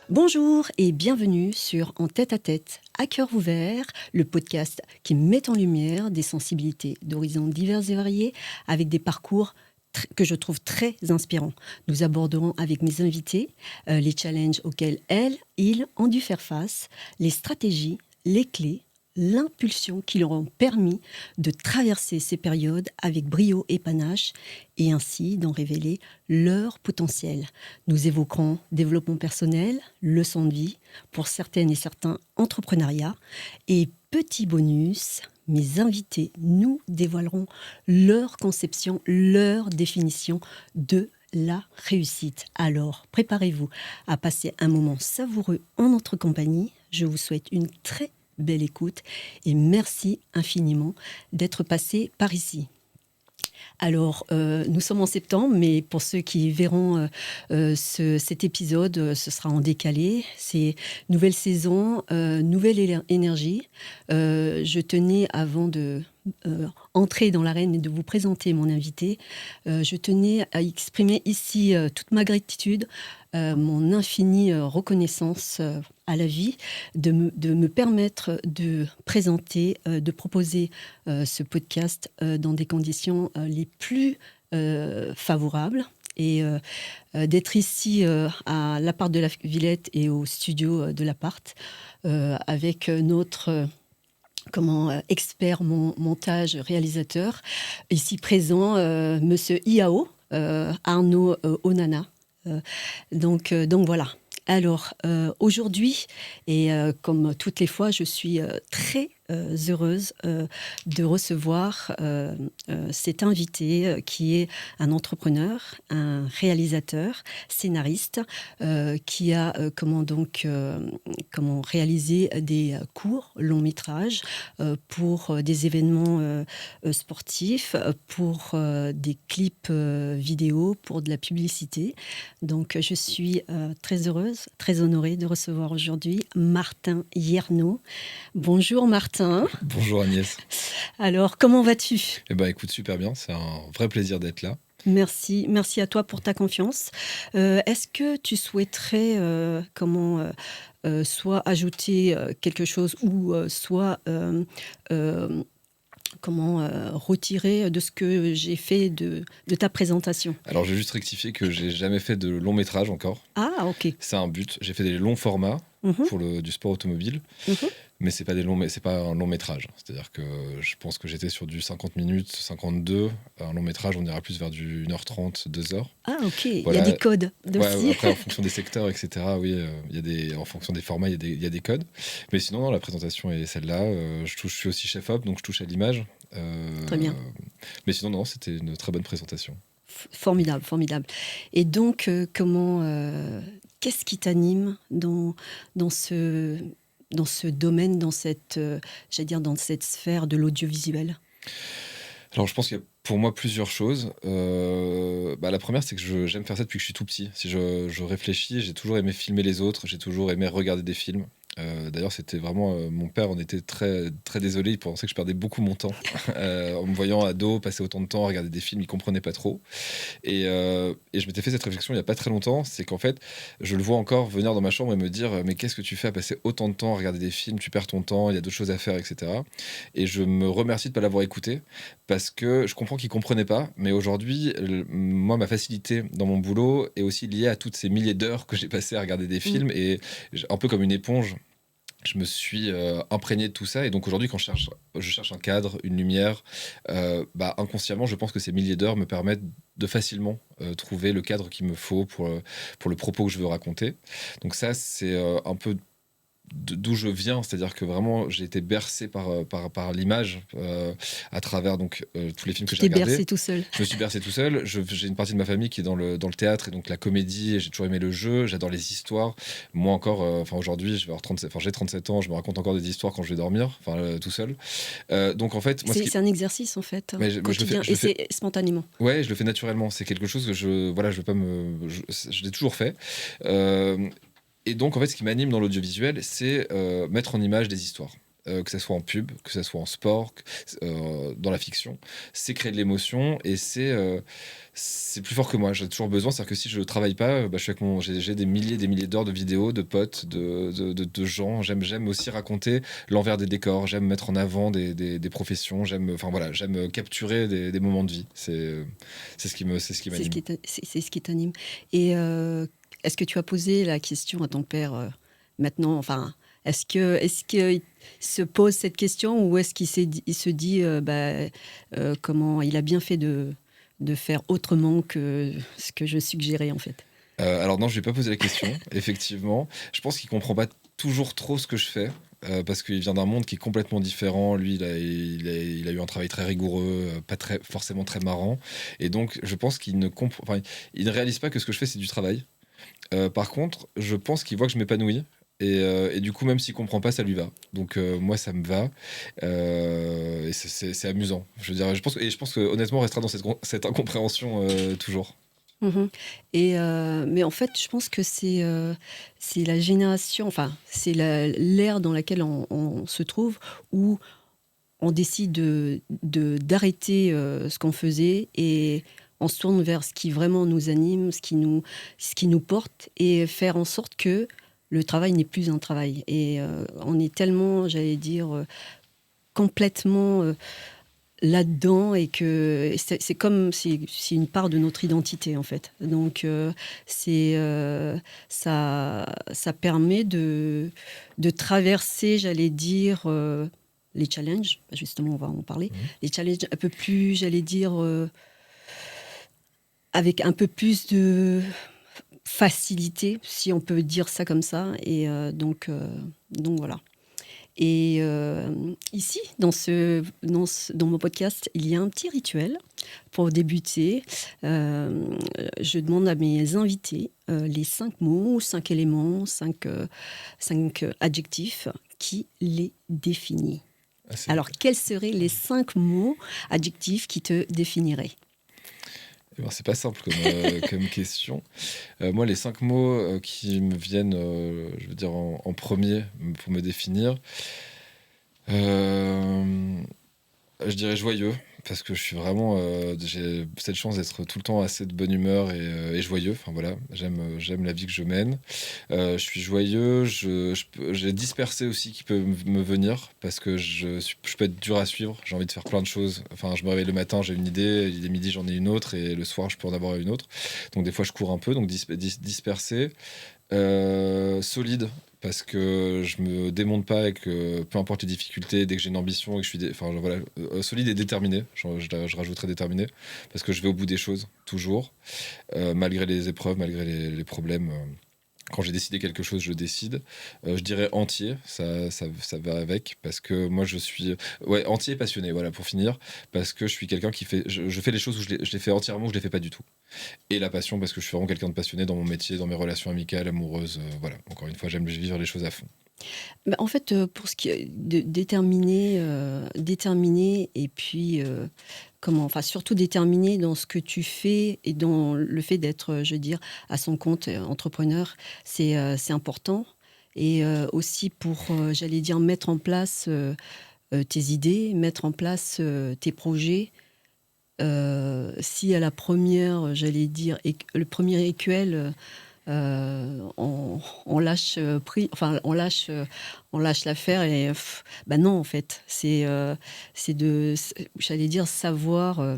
Bonjour et bienvenue sur En tête à cœur ouvert, le podcast qui met en lumière des sensibilités d'horizons divers et variés avec des parcours que je trouve très inspirants. Nous aborderons avec mes invités les challenges auxquels ils ont dû faire face, les stratégies, les clés, l'impulsion qui leur ont permis de traverser ces périodes avec brio et panache et ainsi d'en révéler leur potentiel. Nous évoquerons développement personnel, leçons de vie, pour certaines et certains entrepreneuriat et petit bonus, mes invités nous dévoileront leur conception, leur définition de la réussite. Alors, préparez-vous à passer un moment savoureux en notre compagnie. Je vous souhaite une très belle écoute et merci infiniment d'être passé par ici. Alors, nous sommes en septembre, mais pour ceux qui verront cet épisode, ce sera en décalé. C'est nouvelle saison, nouvelle énergie. Je tenais, avant de entrer dans l'arène et de vous présenter mon invité, je tenais à exprimer ici toute ma gratitude, mon infinie reconnaissance à la vie, de me permettre de présenter, de proposer ce podcast dans des conditions les plus favorables et d'être ici à l'appart de la Villette et au studio de l'appart avec notre expert montage réalisateur ici présent, monsieur Iao, Arnaud Onana. Donc voilà. Alors, aujourd'hui, et comme toutes les fois, je suis très heureuse de recevoir cet invité qui est un entrepreneur, un réalisateur, scénariste, qui a réalisé des courts, longs métrages pour des événements sportifs, pour des clips vidéo, pour de la publicité. Donc, je suis très heureuse, très honorée de recevoir aujourd'hui Martin Hiernaut. Bonjour Martin. Bonjour Agnès. Alors, comment vas-tu ? Eh ben, écoute, super bien, c'est un vrai plaisir d'être là. Merci à toi pour ta confiance. Est-ce que tu souhaiterais soit ajouter quelque chose ou soit retirer de ce que j'ai fait de ta présentation ? Alors, je vais juste rectifier que j'ai jamais fait de long métrage encore. Ah, ok. C'est un but. J'ai fait des longs formats pour du sport automobile, mais c'est pas un long métrage. C'est-à-dire que je pense que j'étais sur du 50 minutes, 52. Un long métrage, on ira plus vers du 1h30, 2h. Ah, ok. Voilà. Il y a des codes aussi. Ouais, après, en fonction des secteurs, etc., oui, en fonction des formats, il y a des codes. Mais sinon, non, la présentation est celle-là. Je suis aussi chef-op, donc je touche à l'image. Très bien. Mais sinon, non, c'était une très bonne présentation. Formidable. Et donc, qu'est-ce qui t'anime dans ce domaine, dans cette sphère de l'audiovisuel ? Alors, je pense qu'il y a pour moi plusieurs choses. La première, c'est que j'aime faire ça depuis que je suis tout petit. Si je réfléchis, j'ai toujours aimé filmer les autres, j'ai toujours aimé regarder des films. D'ailleurs, c'était vraiment mon père en était très, très désolé. Il pensait que je perdais beaucoup mon temps en me voyant ado passer autant de temps à regarder des films. Il comprenait pas trop. Et je m'étais fait cette réflexion il y a pas très longtemps. C'est qu'en fait, je le vois encore venir dans ma chambre et me dire mais qu'est-ce que tu fais à passer autant de temps à regarder des films ? Tu perds ton temps. Il y a d'autres choses à faire, etc. Et je me remercie de pas l'avoir écouté parce que je comprends qu'il comprenait pas. Mais aujourd'hui, moi, ma facilité dans mon boulot est aussi liée à toutes ces milliers d'heures que j'ai passées à regarder des films et un peu comme une éponge. Je me suis imprégné de tout ça et donc aujourd'hui quand je cherche un cadre, une lumière, inconsciemment je pense que ces milliers d'heures me permettent de facilement trouver le cadre qu'il me faut pour le propos que je veux raconter. Donc ça c'est un peu d'où je viens, c'est-à-dire que vraiment j'ai été bercé par l'image à travers donc tous les films que Tu j'ai t'es regardés. bercé tout seul. Je me suis bercé tout seul. J'ai une partie de ma famille qui est dans le théâtre et donc la comédie. Et j'ai toujours aimé le jeu. J'adore les histoires. Moi encore, enfin aujourd'hui, je vais avoir 37, enfin j'ai 37 ans. Je me raconte encore des histoires quand je vais dormir, enfin tout seul. Donc en fait, moi, C'est un exercice, en fait, mais quotidien, je et le fais, c'est spontanément. ouais, je le fais naturellement. C'est quelque chose que voilà, je veux pas je l'ai toujours fait. Euh, et donc, en fait, ce qui m'anime dans l'audiovisuel, c'est mettre en image des histoires. Que ce soit en pub, que ce soit en sport, dans la fiction, c'est créer de l'émotion et c'est plus fort que moi. J'ai toujours besoin, c'est-à-dire que si je ne travaille pas, je suis avec j'ai des milliers d'heures de vidéos, de potes, de gens. J'aime aussi raconter l'envers des décors. J'aime mettre en avant des professions. Enfin voilà, j'aime capturer des moments de vie. C'est ce qui m'anime. C'est ce qui t'anime. Et est-ce que tu as posé la question à ton père maintenant, enfin, est-ce que se pose cette question ou est-ce il se dit comment il a bien fait de faire autrement que ce que je suggérais en fait. Alors non, je vais pas poser la question, effectivement. Je pense qu'il comprend pas toujours trop ce que je fais. Parce qu'il vient d'un monde qui est complètement différent. Lui, il a eu un travail très rigoureux, pas forcément très marrant. Et donc, je pense enfin, il ne réalise pas que ce que je fais, c'est du travail. Par contre, je pense qu'il voit que je m'épanouis. Et du coup, même s'il comprend pas, ça lui va. Donc moi, ça me va. Et c'est amusant. Je veux dire, je pense que honnêtement, on restera dans cette incompréhension toujours. Mhm. Et mais en fait, je pense que c'est la génération, enfin, c'est l'ère dans laquelle on se trouve où on décide d'arrêter ce qu'on faisait et on se tourne vers ce qui vraiment nous anime, ce qui nous porte et faire en sorte que le travail n'est plus un travail. Et on est tellement, j'allais dire, complètement là-dedans et que c'est comme c'est une part de notre identité en fait. Donc c'est ça permet de traverser, j'allais dire, les challenges. Justement, on va en parler. Mhm. Les challenges un peu plus, j'allais dire, avec un peu plus de facilité, si on peut dire ça comme ça. Et donc voilà. Et ici, dans mon podcast, il y a un petit rituel pour débuter. Je demande à mes invités les 5 mots, 5 éléments, 5 adjectifs qui les définissent. Ah, Alors, quels seraient les 5 mots, adjectifs qui te définiraient? eh ben, c'est pas simple comme question. Moi, les 5 mots qui me viennent, je veux dire, en premier pour me définir, euh, je dirais joyeux, parce que je suis vraiment, j'ai cette chance d'être tout le temps assez de bonne humeur et joyeux. Enfin voilà, j'aime la vie que je mène. Je suis joyeux, j'ai dispersé aussi qui peut me venir, parce que je peux être dur à suivre, j'ai envie de faire plein de choses. Enfin, je me réveille le matin, j'ai une idée, il est midi, j'en ai une autre, et le soir, je peux en avoir une autre. Donc des fois, je cours un peu, donc dispersé. Solide, parce que je me démonte pas et que peu importe les difficultés, dès que j'ai une ambition et que je suis enfin voilà, solide et déterminé. Je rajouterais déterminé, parce que je vais au bout des choses toujours, malgré les épreuves, malgré les problèmes. Quand j'ai décidé quelque chose, je décide. Je dirais entier, ça va avec, parce que moi je suis, ouais, entier et passionné, voilà, pour finir, parce que je suis quelqu'un qui fait, je fais les choses où je les fais entièrement, ou je les fais pas du tout. Et la passion, parce que je suis vraiment quelqu'un de passionné dans mon métier, dans mes relations amicales, amoureuses, voilà. Encore une fois, j'aime vivre les choses à fond. Bah, en fait, pour ce qui est de déterminer et puis enfin surtout déterminer dans ce que tu fais et dans le fait d'être, je veux dire, à son compte, entrepreneur, c'est important. Et aussi pour, j'allais dire, mettre en place tes idées, mettre en place tes projets. Si à la première, j'allais dire, le premier écueil, on lâche on lâche l'affaire et bah non en fait j'allais dire savoir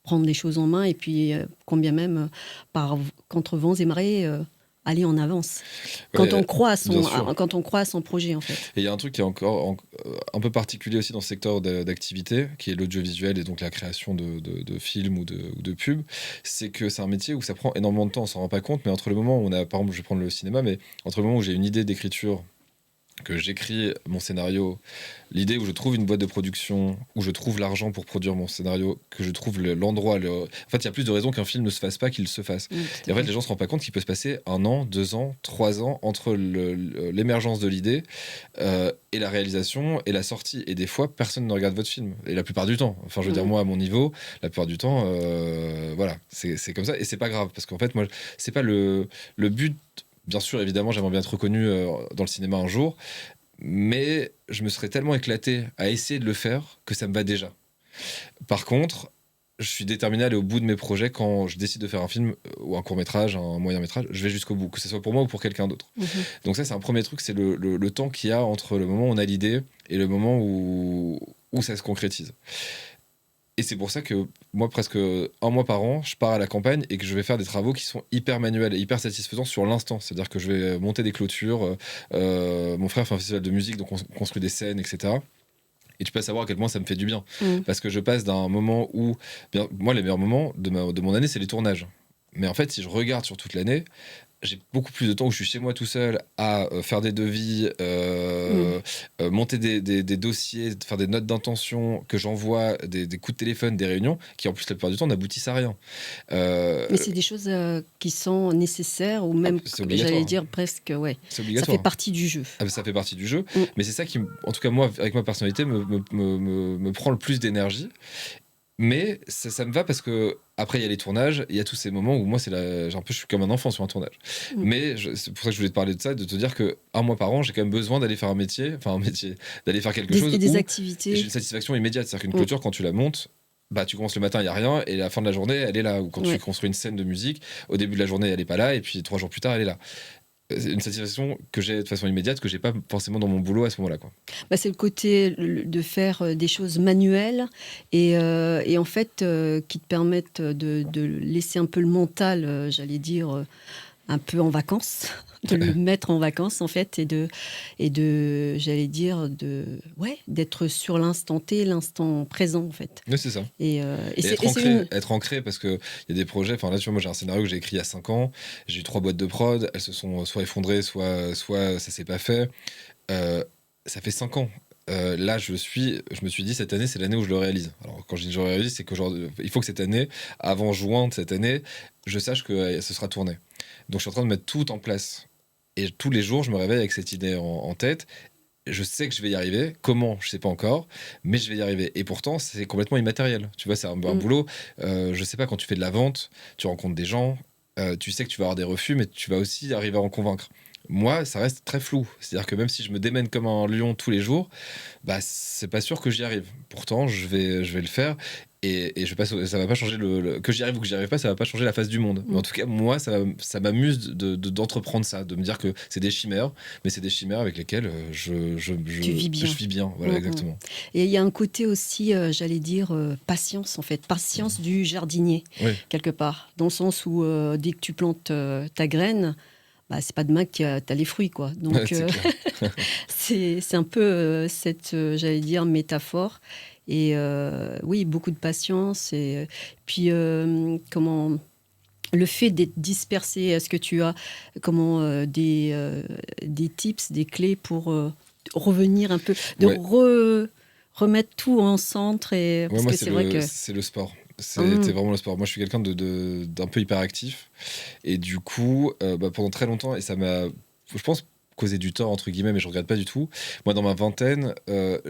prendre les choses en main et puis combien même par contre vents et marées aller en avance quand Ouais, on croit bien sûr. quand on croit à son projet en fait. Et il y a un truc qui est encore un peu particulier aussi dans ce secteur d'activité, qui est l'audiovisuel et donc la création de films ou de pubs, c'est que c'est un métier où ça prend énormément de temps, on s'en rend pas compte, mais entre le moment où par exemple, je vais prendre le cinéma, mais entre le moment où j'ai une idée d'écriture que j'écris mon scénario, l'idée où je trouve une boîte de production, où je trouve l'argent pour produire mon scénario, que je trouve l'endroit... En fait, il y a plus de raisons qu'un film ne se fasse pas qu'il se fasse. Tout Et à en fait, fait. les gens se rendent pas compte qu'il peut se passer 1 an, 2 ans, 3 ans entre l'émergence de l'idée et la réalisation et la sortie. Et des fois, personne ne regarde votre film. Et la plupart du temps. Enfin, je veux dire, moi, à mon niveau, la plupart du temps, voilà, c'est comme ça. Et c'est pas grave. Parce qu'en fait, moi, c'est pas le but. Bien sûr, évidemment, j'aimerais bien être reconnu dans le cinéma un jour, mais je me serais tellement éclaté à essayer de le faire que ça me va déjà. Par contre, je suis déterminé à aller au bout de mes projets quand je décide de faire un film ou un court-métrage, un moyen-métrage, je vais jusqu'au bout, que ce soit pour moi ou pour quelqu'un d'autre. Mhm. Donc ça, c'est un premier truc, c'est le temps qu'il y a entre le moment où on a l'idée et le moment où ça se concrétise. Et c'est pour ça que moi, presque 1 mois par an, je pars à la campagne et que je vais faire des travaux qui sont hyper manuels et hyper satisfaisants sur l'instant. C'est-à-dire que je vais monter des clôtures. Mon frère fait un festival de musique, donc on construit des scènes, etc. Et tu peux savoir à quel point ça me fait du bien. Mhm. Parce que je passe d'un moment où... moi, les meilleurs moments de mon année, c'est les tournages. Mais en fait, si je regarde sur toute l'année, j'ai beaucoup plus de temps où je suis chez moi tout seul à faire des devis, monter des dossiers, faire des notes d'intention que j'envoie, des coups de téléphone, des réunions, qui en plus la plupart du temps n'aboutissent à rien. Mais c'est des choses qui sont nécessaires ou même, C'est obligatoire. j'allais dire presque, ouais. C'est Ça obligatoire. fait partie du jeu. Ça fait partie du jeu, Mm. mais c'est ça qui, en tout cas moi, avec ma personnalité, me prend le plus d'énergie. Mais ça me va parce que après il y a les tournages, il y a tous ces moments où moi je suis comme un enfant sur un tournage. Mm. Mais c'est pour ça que je voulais te parler de ça, de te dire que 1 mois par an, j'ai quand même besoin d'aller faire un métier, d'aller faire quelque chose Et des où activités. j'ai une satisfaction immédiate. C'est-à-dire qu'une clôture, quand tu la montes, bah tu commences le matin, il y a rien, et à la fin de la journée, elle est là. Ou quand tu construis une scène de musique, au début de la journée, elle est pas là, et puis 3 jours plus tard, elle est là. C'est une satisfaction que j'ai de façon immédiate, que j'ai pas forcément dans mon boulot à ce moment-là, quoi. Bah, c'est le côté de faire des choses manuelles et en fait qui te permettent de laisser un peu le mental, j'allais dire, un peu en vacances, de le mettre en vacances en fait j'allais dire, d'être sur l'instant T, l'instant présent en fait. Oui, c'est ça. Et Être ancré, parce qu'il y a des projets, enfin là tu vois, moi j'ai un scénario que j'ai écrit il y a 5 ans, j'ai eu 3 boîtes de prod, elles se sont soit effondrées, soit ça s'est pas fait. Ça fait 5 ans. Là, je me suis dit, cette année, c'est l'année où je le réalise. Alors, quand je dis je le réalise, c'est que il faut que cette année, avant juin de cette année, je sache que ce sera tourné. Donc, je suis en train de mettre tout en place. Et tous les jours, je me réveille avec cette idée en tête. Je sais que je vais y arriver. Comment, je sais pas encore, mais je vais y arriver. Et pourtant, c'est complètement immatériel. Tu vois, c'est un boulot. Je sais pas, quand tu fais de la vente, tu rencontres des gens, tu sais que tu vas avoir des refus, mais tu vas aussi arriver à en convaincre. Moi, ça reste très flou. C'est-à-dire que même si je me démène comme un lion tous les jours, bah, c'est pas sûr que j'y arrive. Pourtant, je vais le faire. Et ça va pas changer que j'y arrive ou que j'y arrive pas, ça va pas changer la face du monde. Mais en tout cas, moi, ça m'amuse d'entreprendre ça, de me dire que c'est des chimères, mais c'est des chimères avec lesquelles tu vis bien. Je vis bien. Voilà, exactement. Et il y a un côté aussi, j'allais dire, patience en fait, patience du jardinier, quelque part. Dans le sens où dès que tu plantes ta graine, bah, c'est pas demain que tu as les fruits, quoi. Donc, c'est un peu cette, j'allais dire, métaphore. Et oui, beaucoup de patience. Et puis, le fait d'être dispersé, est-ce que tu as des tips, des clés pour revenir un peu, remettre tout en centre parce moi, que c'est vrai que c'est le sport. C'était vraiment le sport. Moi, je suis quelqu'un d'un peu hyperactif. Et du coup, pendant très longtemps, et ça m'a, je pense, causé du tort, entre guillemets, mais je regrette pas du tout. Moi, dans ma vingtaine,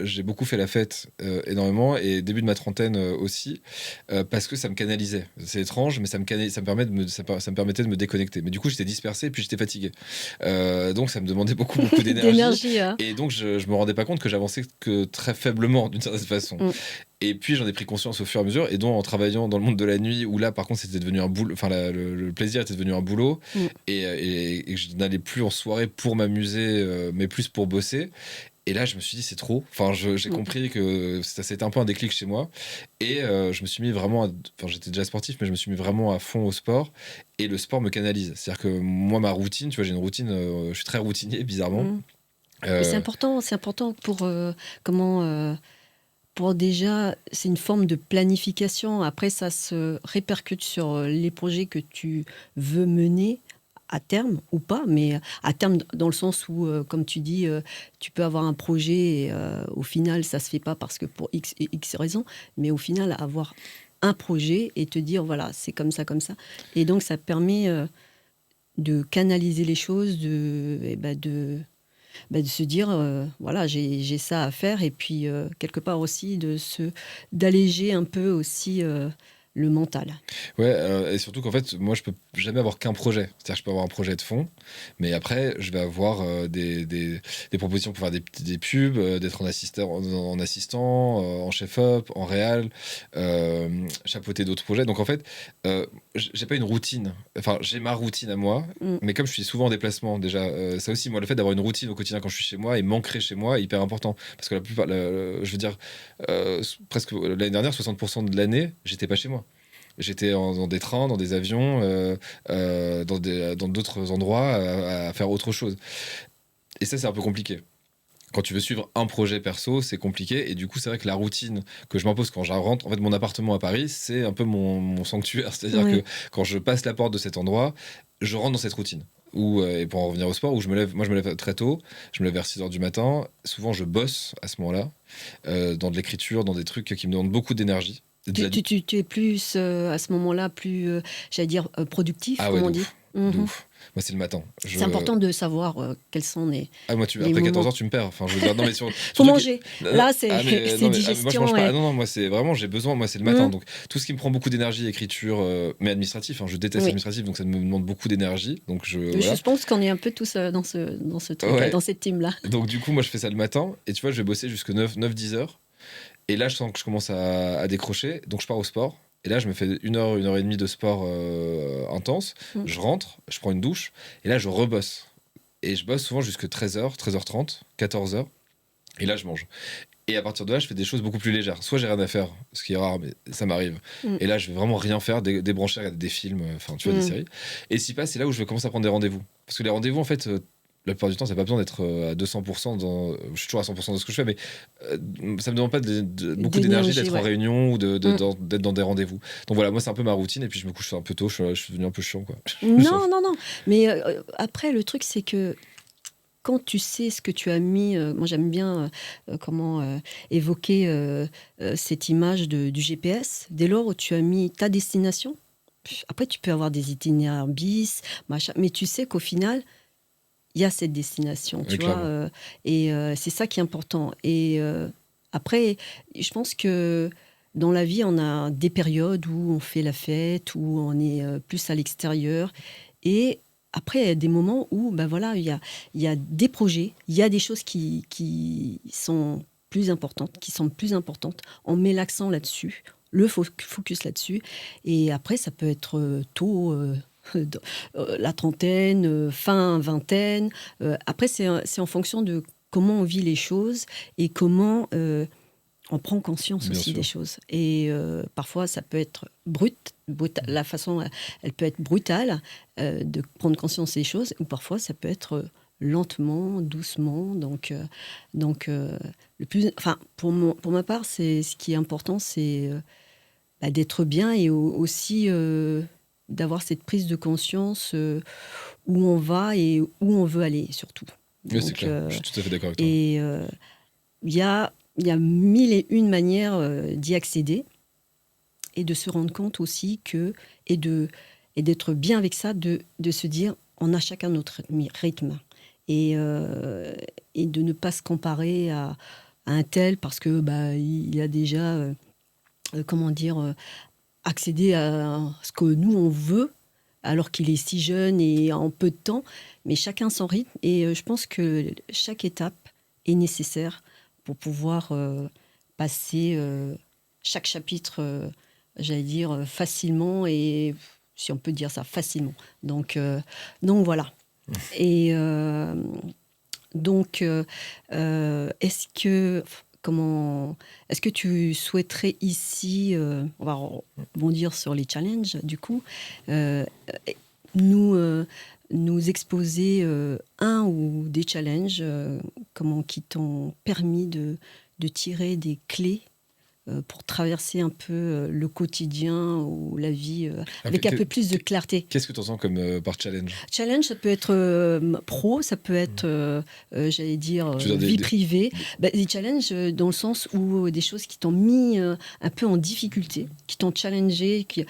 j'ai beaucoup fait la fête, énormément, et début de ma trentaine aussi, parce que ça me canalisait. C'est étrange, mais ça me permettait de me déconnecter. Mais du coup, j'étais dispersé, et puis j'étais fatigué. Donc, ça me demandait beaucoup d'énergie. hein. Et donc, je me rendais pas compte que j'avançais que très faiblement, d'une certaine façon. Et puis j'en ai pris conscience au fur et à mesure, et donc en travaillant dans le monde de la nuit, où là par contre c'était devenu un boulot, enfin le plaisir était devenu un boulot, et que je n'allais plus en soirée pour m'amuser, mais plus pour bosser. Et là je me suis dit c'est trop, enfin j'ai compris que c'était un peu un déclic chez moi, et je me suis mis vraiment, enfin j'étais déjà sportif, mais je me suis mis vraiment à fond au sport, et le sport me canalise. C'est-à-dire que moi ma routine, tu vois, j'ai une routine, je suis très routinier bizarrement. Mais c'est important pour pour déjà, c'est une forme de planification. Après, ça se répercute sur les projets que tu veux mener à terme ou pas, mais à terme dans le sens où, comme tu dis, tu peux avoir un projet et au final, ça ne se fait pas parce que pour X et X raisons, mais au final, avoir un projet et te dire, voilà, c'est comme ça, comme ça. Et donc, ça permet de canaliser les choses, de se dire, voilà, j'ai ça à faire, et puis quelque part aussi d'alléger un peu aussi le mental. Ouais, et surtout qu'en fait, moi, je peux jamais avoir qu'un projet. C'est-à-dire que je peux avoir un projet de fond, mais après, je vais avoir des propositions pour faire des pubs, d'être en assistant, en chef-op, en réal, chapeauter d'autres projets. Donc en fait, j'ai pas une routine. Enfin, j'ai ma routine à moi, Mm. mais comme je suis souvent en déplacement, déjà, ça aussi, moi, le fait d'avoir une routine au quotidien quand je suis chez moi et m'ancrer chez moi est hyper important. Parce que la plupart, je veux dire, presque l'année dernière, 60% de l'année, j'étais pas chez moi. J'étais dans des trains, dans des avions, dans d'autres endroits à faire autre chose. Et ça, c'est un peu compliqué. Quand tu veux suivre un projet perso, c'est compliqué. Et du coup, c'est vrai que la routine que je m'impose quand je rentre, en fait, mon appartement à Paris, c'est un peu mon sanctuaire. C'est-à-dire Oui. que quand je passe la porte de cet endroit, je rentre dans cette routine. Et pour en revenir au sport, où moi je me lève très tôt, je me lève vers 6 heures du matin. Souvent, je bosse à ce moment-là, dans de l'écriture, dans des trucs qui me demandent beaucoup d'énergie. Tu es plus, à ce moment-là, plus, j'allais dire, productif, Ah ouais, comme de on dit. ouf. De Mhm. ouf. Moi, c'est le matin. C'est important de savoir quels sont Ah, moi, les après 14 moments. heures, tu me perds. Enfin, je veux dire, non, mais Faut surtout que. manger. Là, c'est c'est Moi, je mange digestion. pas. Ah, Et... non, non, moi, c'est vraiment, j'ai besoin, moi, c'est le matin. Mhm. Donc, tout ce qui me prend beaucoup d'énergie, écriture, mais administratif, hein, je déteste Oui. l'administratif, donc ça me demande beaucoup d'énergie. Donc, voilà. Je pense qu'on est un peu tous dans ce truc-là, Ouais. dans cette team-là. Donc, du coup, moi, je fais ça le matin. Et tu vois, je vais bosser jusque 9-10 heures. Et là, je sens que je commence à décrocher. Donc, je pars au sport. Et là, je me fais 1 heure et demie de sport intense. Mm. Je rentre, je prends une douche. Et là, je rebosse. Et je bosse souvent jusque 13 heures, 13h30, 14 heures. Et là, je mange. Et à partir de là, je fais des choses beaucoup plus légères. Soit j'ai rien à faire, ce qui est rare, mais ça m'arrive. Mm. Et là, je vais vraiment rien faire, débrancher, regarder des films, enfin, tu vois, des Mm. séries. Et si pas, c'est là où je vais commencer à prendre des rendez-vous. Parce que les rendez-vous, en fait, la plupart du temps, ça n'a pas besoin d'être à 200% je suis toujours à 100% de ce que je fais, mais ça me demande pas beaucoup d'énergie D'énergie, d'être en ouais. réunion ou Mm. d'être dans des rendez-vous. Donc voilà, moi, c'est un peu ma routine. Et puis, je me couche un peu tôt. Je suis devenu un peu chiant, quoi. Non, non, non. Mais après, le truc, c'est que quand tu sais ce que tu as mis, moi j'aime bien évoquer cette image du GPS. Dès lors où tu as mis ta destination, après tu peux avoir des itinéraires bis, machin, mais tu sais qu'au final, il y a cette destination, Oui, tu vois, clairement. et c'est ça qui est important. Et après, je pense que dans la vie, on a des périodes où on fait la fête, où on est plus à l'extérieur, et après, il y a des moments où, ben voilà, il y a des projets, il y a des choses qui sont plus importantes, qui sont plus importantes. On met l'accent là-dessus, le focus là-dessus, et après, ça peut être tôt. La trentaine, fin vingtaine. Après, c'est en fonction de comment on vit les choses et comment on prend conscience Bien aussi des sûr. choses. Et parfois, ça peut être la façon, elle peut être brutale de prendre conscience des choses, ou parfois, ça peut être lentement, doucement. Donc, le plus, enfin, pour ma part, ce qui est important, c'est d'être bien et aussi d'avoir cette prise de conscience où on va et où on veut aller, surtout. Oui, c'est Donc, clair. Je suis tout à fait d'accord avec toi. et il y a mille et une manières d'y accéder et de se rendre compte aussi et d'être bien avec ça, de se dire on a chacun notre rythme et de ne pas se comparer à un tel parce que il a déjà comment dire accéder à ce que nous on veut alors qu'il est si jeune et en peu de temps, mais chacun son rythme. Et je pense que chaque étape est nécessaire pour pouvoir passer chaque chapitre, j'allais dire, facilement, et si on peut dire ça, facilement. Donc voilà. Et donc, est-ce que... Est-ce que tu souhaiterais ici, on va rebondir sur les challenges du coup, euh, nous, nous exposer un ou des challenges qui t'ont permis de tirer des clés pour traverser un peu le quotidien ou la vie avec Après, un peu plus de clarté. qu'est-ce que tu entends comme par challenge? Challenge, ça peut être pro, ça peut être, j'allais dire, Tu veux dire vie privée. Des challenges dans le sens où des choses qui t'ont mis un peu en difficulté, qui t'ont challengé, qui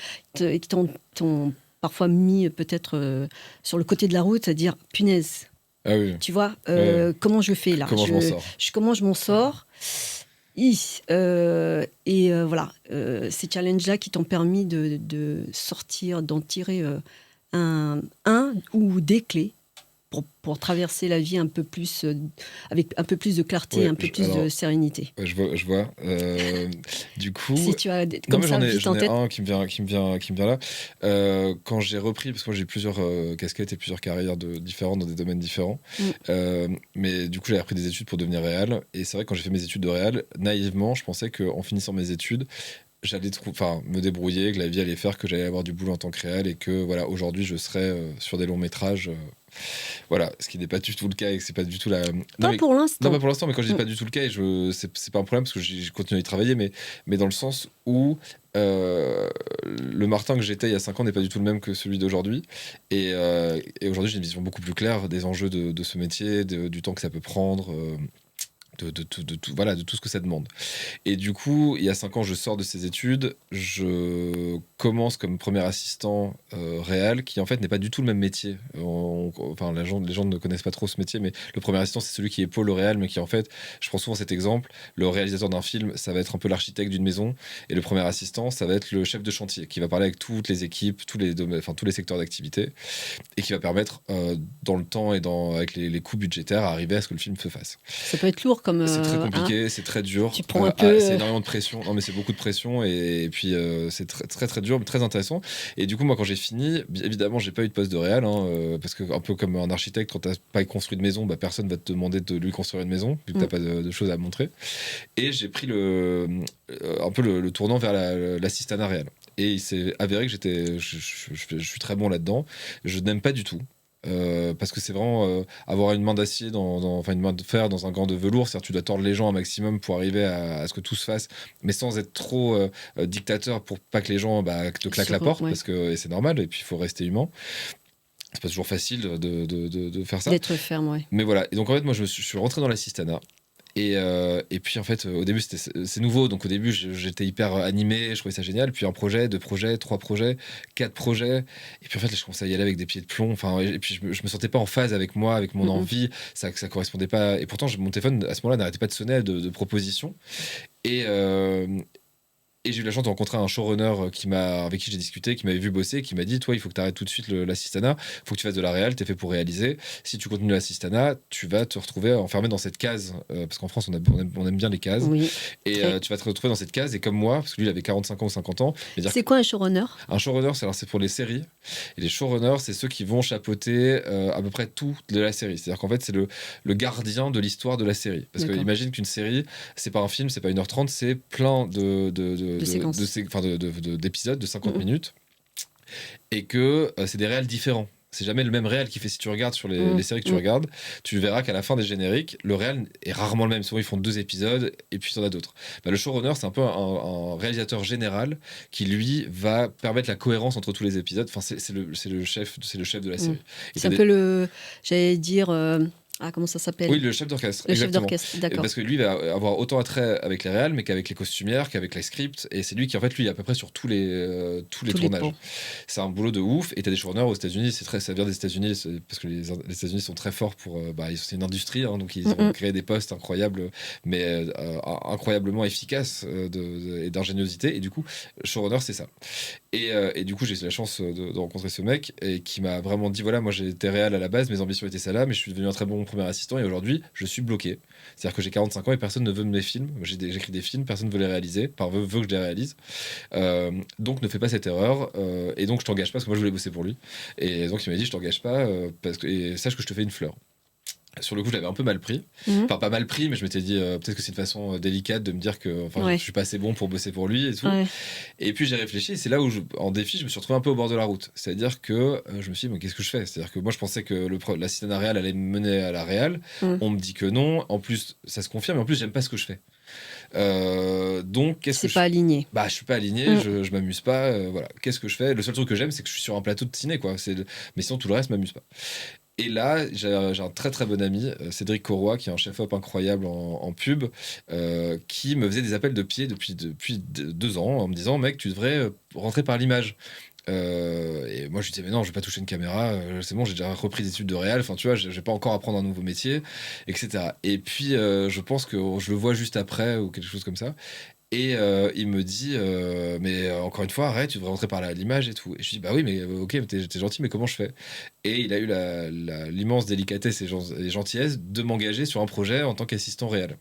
t'ont parfois mis peut-être sur le côté de la route, à dire punaise, Ah oui, tu vois, ouais. comment je fais là Comment je m'en sors? Comment je m'en sors voilà, ces challenges-là qui t'ont permis de sortir, d'en tirer un ou des clés pour traverser la vie un peu plus, avec un peu plus de clarté, Ouais, un peu plus de sérénité. ouais, je vois. Du coup, Si tu as non comme mais ça vite j'en en ai tête. un qui me vient là. Quand j'ai repris, parce que moi j'ai plusieurs casquettes et plusieurs carrières différentes dans des domaines différents. Mais du coup j'avais repris des études pour devenir réal. Et c'est vrai que quand j'ai fait mes études de réal, naïvement, je pensais qu'en finissant mes études, j'allais me débrouiller, que la vie allait faire que j'allais avoir du boulot en tant que réal et que voilà, aujourd'hui je serais sur des longs métrages. Voilà, ce qui n'est pas du tout le cas et que c'est pas du tout la. Non, Pas mais... pour non, l'instant. pas pour l'instant, mais quand je dis pas du tout le cas, c'est pas un problème parce que j'ai continué à y travailler, mais dans le sens où le Martin que j'étais il y a 5 ans n'est pas du tout le même que celui d'aujourd'hui. Et aujourd'hui, j'ai une vision beaucoup plus claire des enjeux de ce métier, du temps que ça peut prendre. Voilà, de tout ce que ça demande. Et du coup, il y a 5 ans, je sors de ces études, je commence comme premier assistant réal, qui en fait n'est pas du tout le même métier. Enfin, les gens ne connaissent pas trop ce métier, mais le premier assistant, c'est celui qui épaule le réal, mais qui en fait, je prends souvent cet exemple, le réalisateur d'un film, ça va être un peu l'architecte d'une maison, et le premier assistant, ça va être le chef de chantier, qui va parler avec toutes les équipes, tous les domaines, enfin tous les secteurs d'activité, et qui va permettre, dans le temps et avec les coûts budgétaires, à arriver à ce que le film se fasse. Ça peut être lourd comme. C'est très Hein, compliqué, c'est très dur. tu prends un peu. C'est énormément de pression. Non, mais c'est beaucoup de pression et puis c'est très, très très dur, mais très intéressant. Et du coup, moi, quand j'ai fini, évidemment, j'ai pas eu de poste de réal, hein, parce que un peu comme un architecte, quand t'as pas construit de maison, bah, personne va te demander de lui construire une maison vu que t'as pas de choses à montrer. Et j'ai pris un peu le tournant vers l'assistanat réel. Et il s'est avéré que je suis très bon là-dedans. Je n'aime pas du tout. Parce que c'est vraiment avoir une main d'acier enfin une main de fer dans un gant de velours, c'est-à-dire tu dois tordre les gens un maximum pour arriver à ce que tout se fasse, mais sans être trop dictateur pour pas que les gens te claquent la porte, parce que et c'est normal, et puis il faut rester humain. C'est pas toujours facile de faire ça. D'être ferme, ouais. Mais voilà, et donc en fait moi je suis rentré dans l'assistanat. Et puis en fait au début c'est nouveau, donc au début j'étais hyper animé, je trouvais ça génial, puis un projet, 2 projets, 3 projets, 4 projets, et puis en fait je commençais à y aller avec des pieds de plomb, enfin, et puis je me sentais pas en phase avec moi, avec mon envie, ça correspondait pas, et pourtant mon téléphone à ce moment-là n'arrêtait pas de sonner de propositions, et, et j'ai eu la chance de rencontrer un showrunner avec qui j'ai discuté, qui m'avait vu bosser, qui m'a dit: toi, il faut que tu arrêtes tout de suite l'assistanat, il faut que tu fasses de la réal, t'es fait pour réaliser. Si tu continues l'assistanat, tu vas te retrouver enfermé dans cette case, parce qu'en France, on aime bien les cases. Oui. Et tu vas te retrouver dans cette case, et comme moi, parce que lui, il avait 45 ans ou 50 ans. C'est quoi un showrunner? Un showrunner, c'est pour les séries. Et les showrunners, c'est ceux qui vont chapeauter à peu près tout de la série. C'est-à-dire qu'en fait, c'est le gardien de l'histoire de la série. Parce que imagine qu'une série, c'est pas un film, c'est pas 1h30, c'est plein d'épisodes de 50 minutes, et que c'est des réels différents. C'est jamais le même réel qui fait. Si tu regardes sur les séries que tu regardes, tu verras qu'à la fin des génériques, le réel est rarement le même. Souvent, ils font 2 épisodes et puis il y en a d'autres. Le showrunner, c'est un peu un réalisateur général qui, lui, va permettre la cohérence entre tous les épisodes. Enfin, c'est le chef de la série. C'est un peu j'allais dire... comment ça s'appelle? Oui, le chef d'orchestre. Le chef d'orchestre, d'accord. Parce que lui va avoir autant attrait avec les réals, mais qu'avec les costumières, qu'avec les scripts. Et c'est lui qui, en fait, lui, est à peu près sur tous les tournages. C'est un boulot de ouf. Et t'as des showrunners aux États-Unis, ça vient des États-Unis, parce que les États-Unis sont très forts pour. C'est une industrie, hein, donc ils ont créé des postes incroyables, mais incroyablement efficaces et d'ingéniosité. Et du coup, showrunner, c'est ça. Et du coup, j'ai eu la chance de rencontrer ce mec et qui m'a vraiment dit voilà, moi j'étais réal à la base, mes ambitions étaient celles-là, mais je suis devenu un très bon premier assistant et aujourd'hui, je suis bloqué. C'est-à-dire que j'ai 45 ans et personne ne veut mes films. J'écris des films, personne ne veut les réaliser, veut que je les réalise. Donc ne fais pas cette erreur. Et donc je t'engage pas parce que moi je voulais bosser pour lui. Et donc il m'a dit je t'engage pas et sache que je te fais une fleur. Sur le coup, je l'avais un peu mal pris. Enfin, pas mal pris, mais je m'étais dit peut-être que c'est une façon délicate de me dire que je suis pas assez bon pour bosser pour lui et tout. Et puis j'ai réfléchi, et c'est là où, en défi, je me suis retrouvé un peu au bord de la route. C'est-à-dire que je me suis dit, mais qu'est-ce que je fais? C'est-à-dire que moi, je pensais que l'assistanat réal allait me mener à la réal. On me dit que non. En plus, ça se confirme, et en plus, j'aime pas ce que je fais. Donc, qu'est-ce que C'est pas aligné. bah, je suis pas aligné, Mm. je m'amuse pas, voilà. Qu'est-ce que je fais? Le seul truc que j'aime, c'est que je suis sur un plateau de ciné, quoi. Mais sinon, tout le reste m'amuse pas. Et là, j'ai un très très bon ami, Cédric Corroy, qui est un chef-op incroyable en pub, qui me faisait des appels de pied depuis 2 ans, en me disant, mec, tu devrais rentrer par l'image. Et moi, je lui disais, mais non, je vais pas toucher une caméra, c'est bon, j'ai déjà repris des études de réal, enfin, tu vois, je vais pas encore apprendre un nouveau métier, etc. Et puis, je pense que je le vois juste après, ou quelque chose comme ça. Et il me dit, mais encore une fois, arrête, tu devrais rentrer par l'image et tout. Et je lui dis, bah oui, mais ok, t'es gentil, mais comment je fais? Et il a eu l'immense délicatesse et gentillesse de m'engager sur un projet en tant qu'assistant réel.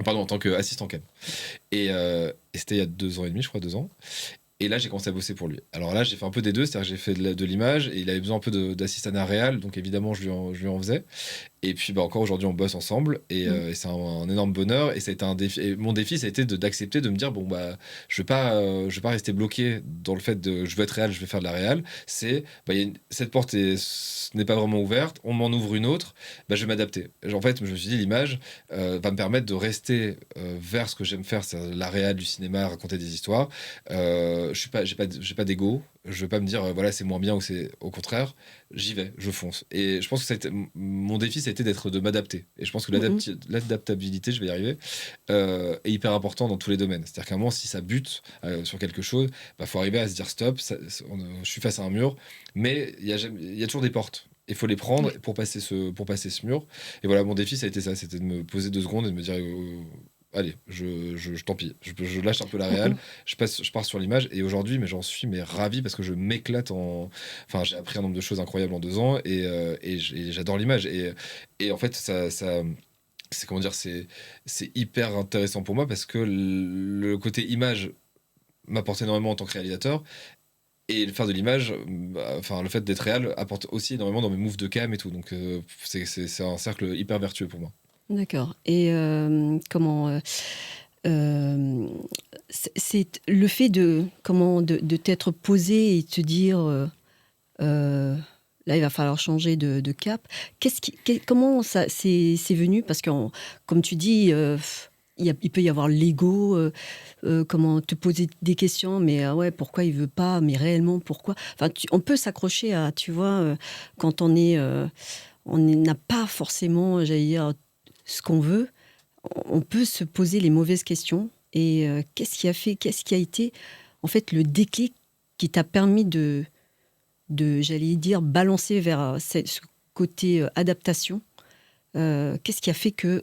Pardon, en tant qu'assistant cam. Et c'était il y a 2 ans et demi, je crois, 2 ans. Et là, j'ai commencé à bosser pour lui. Alors là, j'ai fait un peu des deux, c'est-à-dire que j'ai fait de l'image et il avait besoin un peu d'assistanat réel, donc évidemment, je lui en faisais. Et puis bah, encore aujourd'hui, on bosse ensemble Mm. et c'est un énorme bonheur. Et ça a été un défi. Et mon défi, ça a été d'accepter de me dire bon, bah, je vais pas rester bloqué dans le fait de je veux être réel, je vais faire de la réal. C'est bah, cette porte n'est pas vraiment ouverte, on m'en ouvre une autre, bah, je vais m'adapter. En fait, je me suis dit l'image va me permettre de rester vers ce que j'aime faire, c'est la réal du cinéma, raconter des histoires. J'ai pas d'ego. Je veux pas me dire voilà c'est moins bien ou c'est au contraire j'y vais, je fonce. Et je pense que mon défi, ça a été de m'adapter. Et je pense que Mm. l'adaptabilité, je vais y arriver, est hyper important dans tous les domaines. C'est-à-dire qu'à un moment, si ça bute sur quelque chose, bah, faut arriver à se dire stop, je suis face à un mur, mais il y a toujours des portes. Il faut les prendre Ouais. pour passer ce mur. Et voilà, mon défi, ça a été ça, c'était de me poser 2 secondes et de me dire allez, tant pis, je lâche un peu la Mm, réal, mm. je pars sur l'image. Et aujourd'hui, mais j'en suis ravi parce que je m'éclate Enfin, j'ai appris un nombre de choses incroyables en 2 ans et j'adore l'image. Et en fait, c'est comment dire, c'est hyper intéressant pour moi parce que le côté image m'apporte énormément en tant que réalisateur. Et faire de l'image, bah, enfin, le fait d'être réel apporte aussi énormément dans mes moves de cam et tout. Donc, c'est un cercle hyper vertueux pour moi. D'accord. Et euh, c'est le fait de t'être posé et te dire euh, là il va falloir changer de cap. Comment ça c'est venu? Parce que comme tu dis, il peut y avoir l'ego. Comment te poser des questions, mais ouais, pourquoi il veut pas, mais réellement pourquoi? Enfin, on peut s'accrocher à, tu vois, quand n'a pas forcément, j'allais dire, ce qu'on veut, on peut se poser les mauvaises questions. Et qu'est-ce qui a été, en fait, le déclic qui t'a permis j'allais dire, balancer vers ce côté adaptation? Qu'est-ce qui a fait que,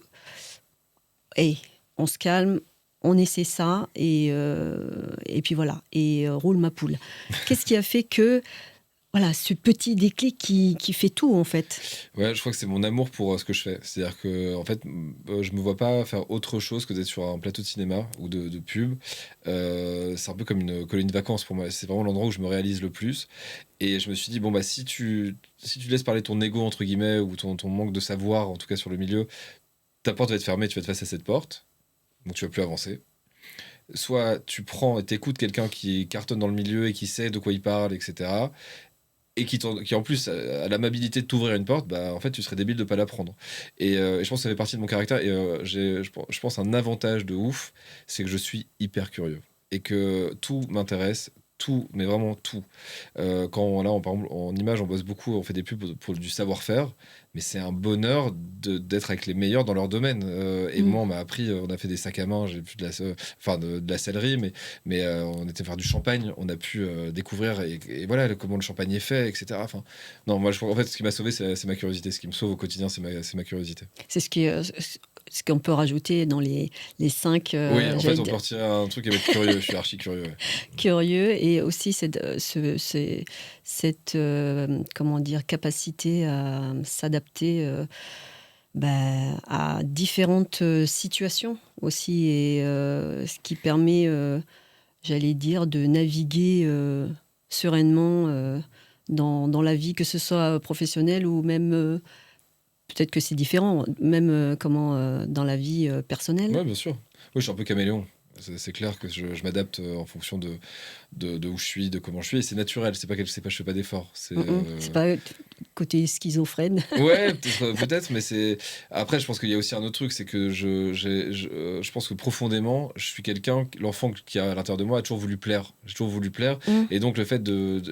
hey, on se calme, on essaie ça, et puis voilà, et roule ma poule. Qu'est-ce qui a fait que, voilà, ce petit déclic qui fait tout, en fait? Ouais, je crois que c'est mon amour pour ce que je fais. C'est-à-dire que, en fait, je me vois pas faire autre chose que d'être sur un plateau de cinéma ou de pub. C'est un peu comme une colonie de vacances pour moi. C'est vraiment l'endroit où je me réalise le plus. Et je me suis dit, bon, bah, si tu laisses parler ton ego, entre guillemets, ou ton manque de savoir, en tout cas sur le milieu, ta porte va être fermée, tu vas être face à cette porte, donc tu vas plus avancer. Soit tu prends et t'écoutes quelqu'un qui cartonne dans le milieu et qui sait de quoi il parle, etc. Et qui en plus a l'amabilité de t'ouvrir une porte, bah en fait tu serais débile de pas la prendre. Et je pense que ça fait partie de mon caractère. Et je pense un avantage de ouf, c'est que je suis hyper curieux et que tout m'intéresse. Tout, mais vraiment tout. Par exemple, en image, on bosse beaucoup, on fait des pubs pour du savoir-faire, mais c'est un bonheur d'être avec les meilleurs dans leur domaine. Et Mm. moi, on m'a appris, on a fait des sacs à main, j'ai pu enfin de la sellerie, mais on était faire du champagne, on a pu découvrir et voilà comment le champagne est fait, etc. Enfin, non, moi, en fait, ce qui m'a sauvé, c'est ma curiosité. Ce qui me sauve au quotidien, c'est ma curiosité. C'est ce qu'on peut rajouter dans les cinq, Oui, en fait, j'allais on peut dire, retirer un truc et être curieux. Je suis archi curieux. Ouais. curieux, et aussi cette comment dire, capacité à s'adapter à différentes situations aussi, et ce qui permet, j'allais dire, de naviguer sereinement dans la vie, que ce soit professionnelle ou même, peut-être que c'est différent, même dans la vie personnelle. Ouais, bien sûr. Oui, je suis un peu caméléon. C'est clair que je m'adapte en fonction de où je suis, de comment je suis. Et c'est naturel. C'est pas, je fais pas d'effort. Mm, mm. C'est pas côté schizophrène. Ouais, peut-être, mais c'est. Après, je pense qu'il y a aussi un autre truc, c'est que je pense que profondément, je suis quelqu'un, l'enfant qui a à l'intérieur de moi a toujours voulu plaire. J'ai toujours voulu plaire, Mm. et donc le fait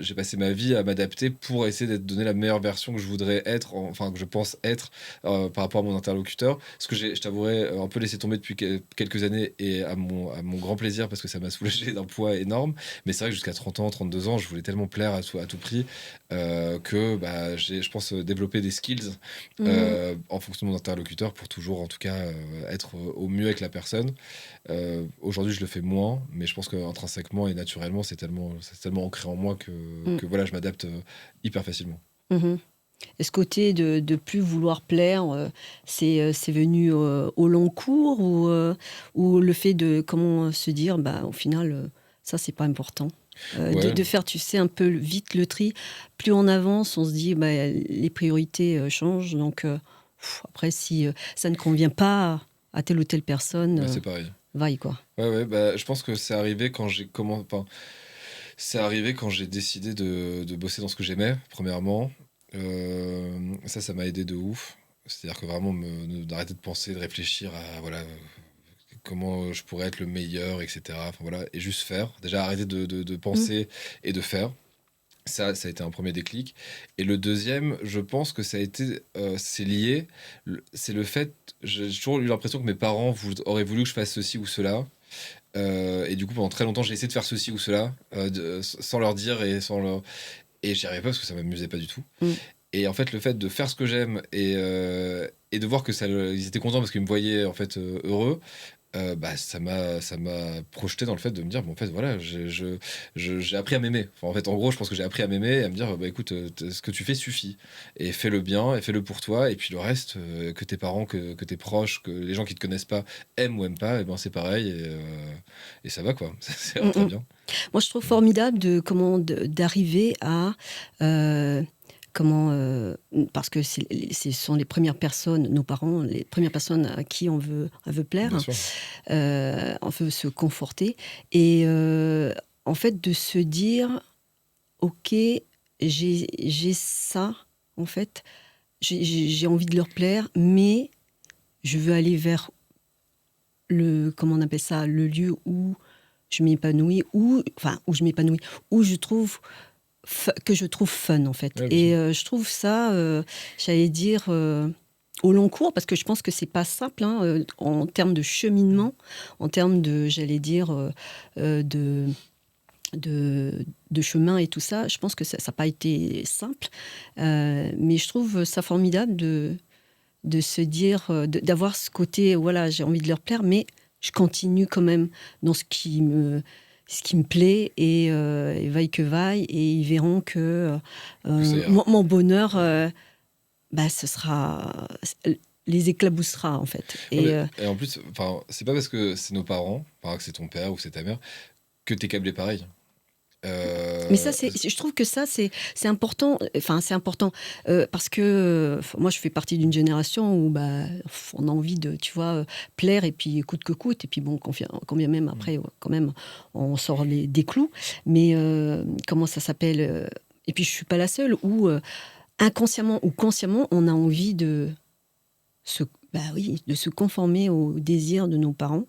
j'ai passé ma vie à m'adapter pour essayer d'être donner la meilleure version que je voudrais être, enfin que je pense être par rapport à mon interlocuteur. Ce que je t'avouerai, un peu laissé tomber depuis quelques années, et à mon grand plaisir parce que ça m'a soulagé d'un poids énorme. Mais c'est vrai que jusqu'à 30 ans, 32 ans, je voulais tellement plaire à tout prix que bah, j'ai, je pense, développer des skills Mm. en fonction de mon interlocuteur pour toujours, en tout cas, être au mieux avec la personne. Aujourd'hui, je le fais moins, mais je pense qu'intrinsèquement et naturellement, c'est tellement ancré en moi que, Mm. que voilà, je m'adapte hyper facilement. Mhm. Et ce côté de plus vouloir plaire, c'est venu au long cours ou le fait de comment se dire, bah, au final, ça, c'est pas important. Ouais, De faire, tu sais, un peu vite le tri. Plus on avance, on se dit, bah, les priorités changent. Donc, après, si ça ne convient pas à telle ou telle personne, bah, c'est pareil. vaille, quoi. Ouais, ouais, bah, je pense que c'est arrivé quand j'ai commencé. C'est arrivé quand j'ai décidé de bosser dans ce que j'aimais, premièrement. Ça m'a aidé de ouf. C'est-à-dire que vraiment, d'arrêter de penser, de réfléchir à voilà, comment je pourrais être le meilleur, etc. Enfin, voilà, et juste faire. Déjà, arrêter de Mm. penser et de faire. Ça a été un premier déclic. Et le deuxième, je pense que c'est lié. C'est le fait, j'ai toujours eu l'impression que mes parents auraient voulu que je fasse ceci ou cela. Et du coup, pendant très longtemps, j'ai essayé de faire ceci ou cela, sans leur dire et j'y arrivais pas parce que ça m'amusait pas du tout. Mm. Et en fait, le fait de faire ce que j'aime et de voir que ils étaient contents parce qu'ils me voyaient en fait heureux, bah, ça m'a projeté dans le fait de me dire, bon, en fait, voilà, j'ai appris à m'aimer. Enfin, en fait, en gros, je pense que j'ai appris à m'aimer et à me dire, bah écoute, ce que tu fais suffit. Et fais-le bien, et fais-le pour toi. Et puis le reste, que tes parents, que tes proches, que les gens qui te connaissent pas aiment ou aiment pas, et ben c'est pareil. Et ça va, quoi. C'est Mm, très mm. bien. Moi, je trouve formidable d'arriver à comment parce que ce sont les premières personnes, nos parents, les premières personnes à qui on veut Bien plaire, sûr. on veut se conforter et en fait de se dire ok, j'ai ça en fait, j'ai envie de leur plaire, mais je veux aller vers le comment on appelle ça, le lieu où je m'épanouis, où je m'épanouis, où je trouve que je trouve fun en fait. Ouais, bien sûr. Et je trouve ça, j'allais dire, au long cours, parce que je pense que c'est pas simple hein, en termes de cheminement, en termes de, j'allais dire, de, de chemin et tout ça. Je pense que ça n'a pas été simple, mais je trouve ça formidable de se dire, d'avoir ce côté, voilà, j'ai envie de leur plaire, mais je continue quand même dans ce qui me plaît et vaille que vaille, et ils verront que Plus ça ira. mon bonheur, bah, ce sera, les éclaboussera en fait. Non, Et et en plus, enfin, c'est pas parce que c'est nos parents, enfin, que c'est ton père ou que c'est ta mère, que t'es câblé pareil. mais ça, Euh, je trouve que ça, c'est important. Enfin, c'est important parce que moi, je fais partie d'une génération où bah, on a envie de, tu vois, plaire et puis coûte que coûte. Et puis bon, quand bien même après, quand même, on sort des clous. Mais comment ça s'appelle et puis je suis pas la seule où inconsciemment ou consciemment, on a envie se, bah oui, de se conformer aux désirs de nos parents.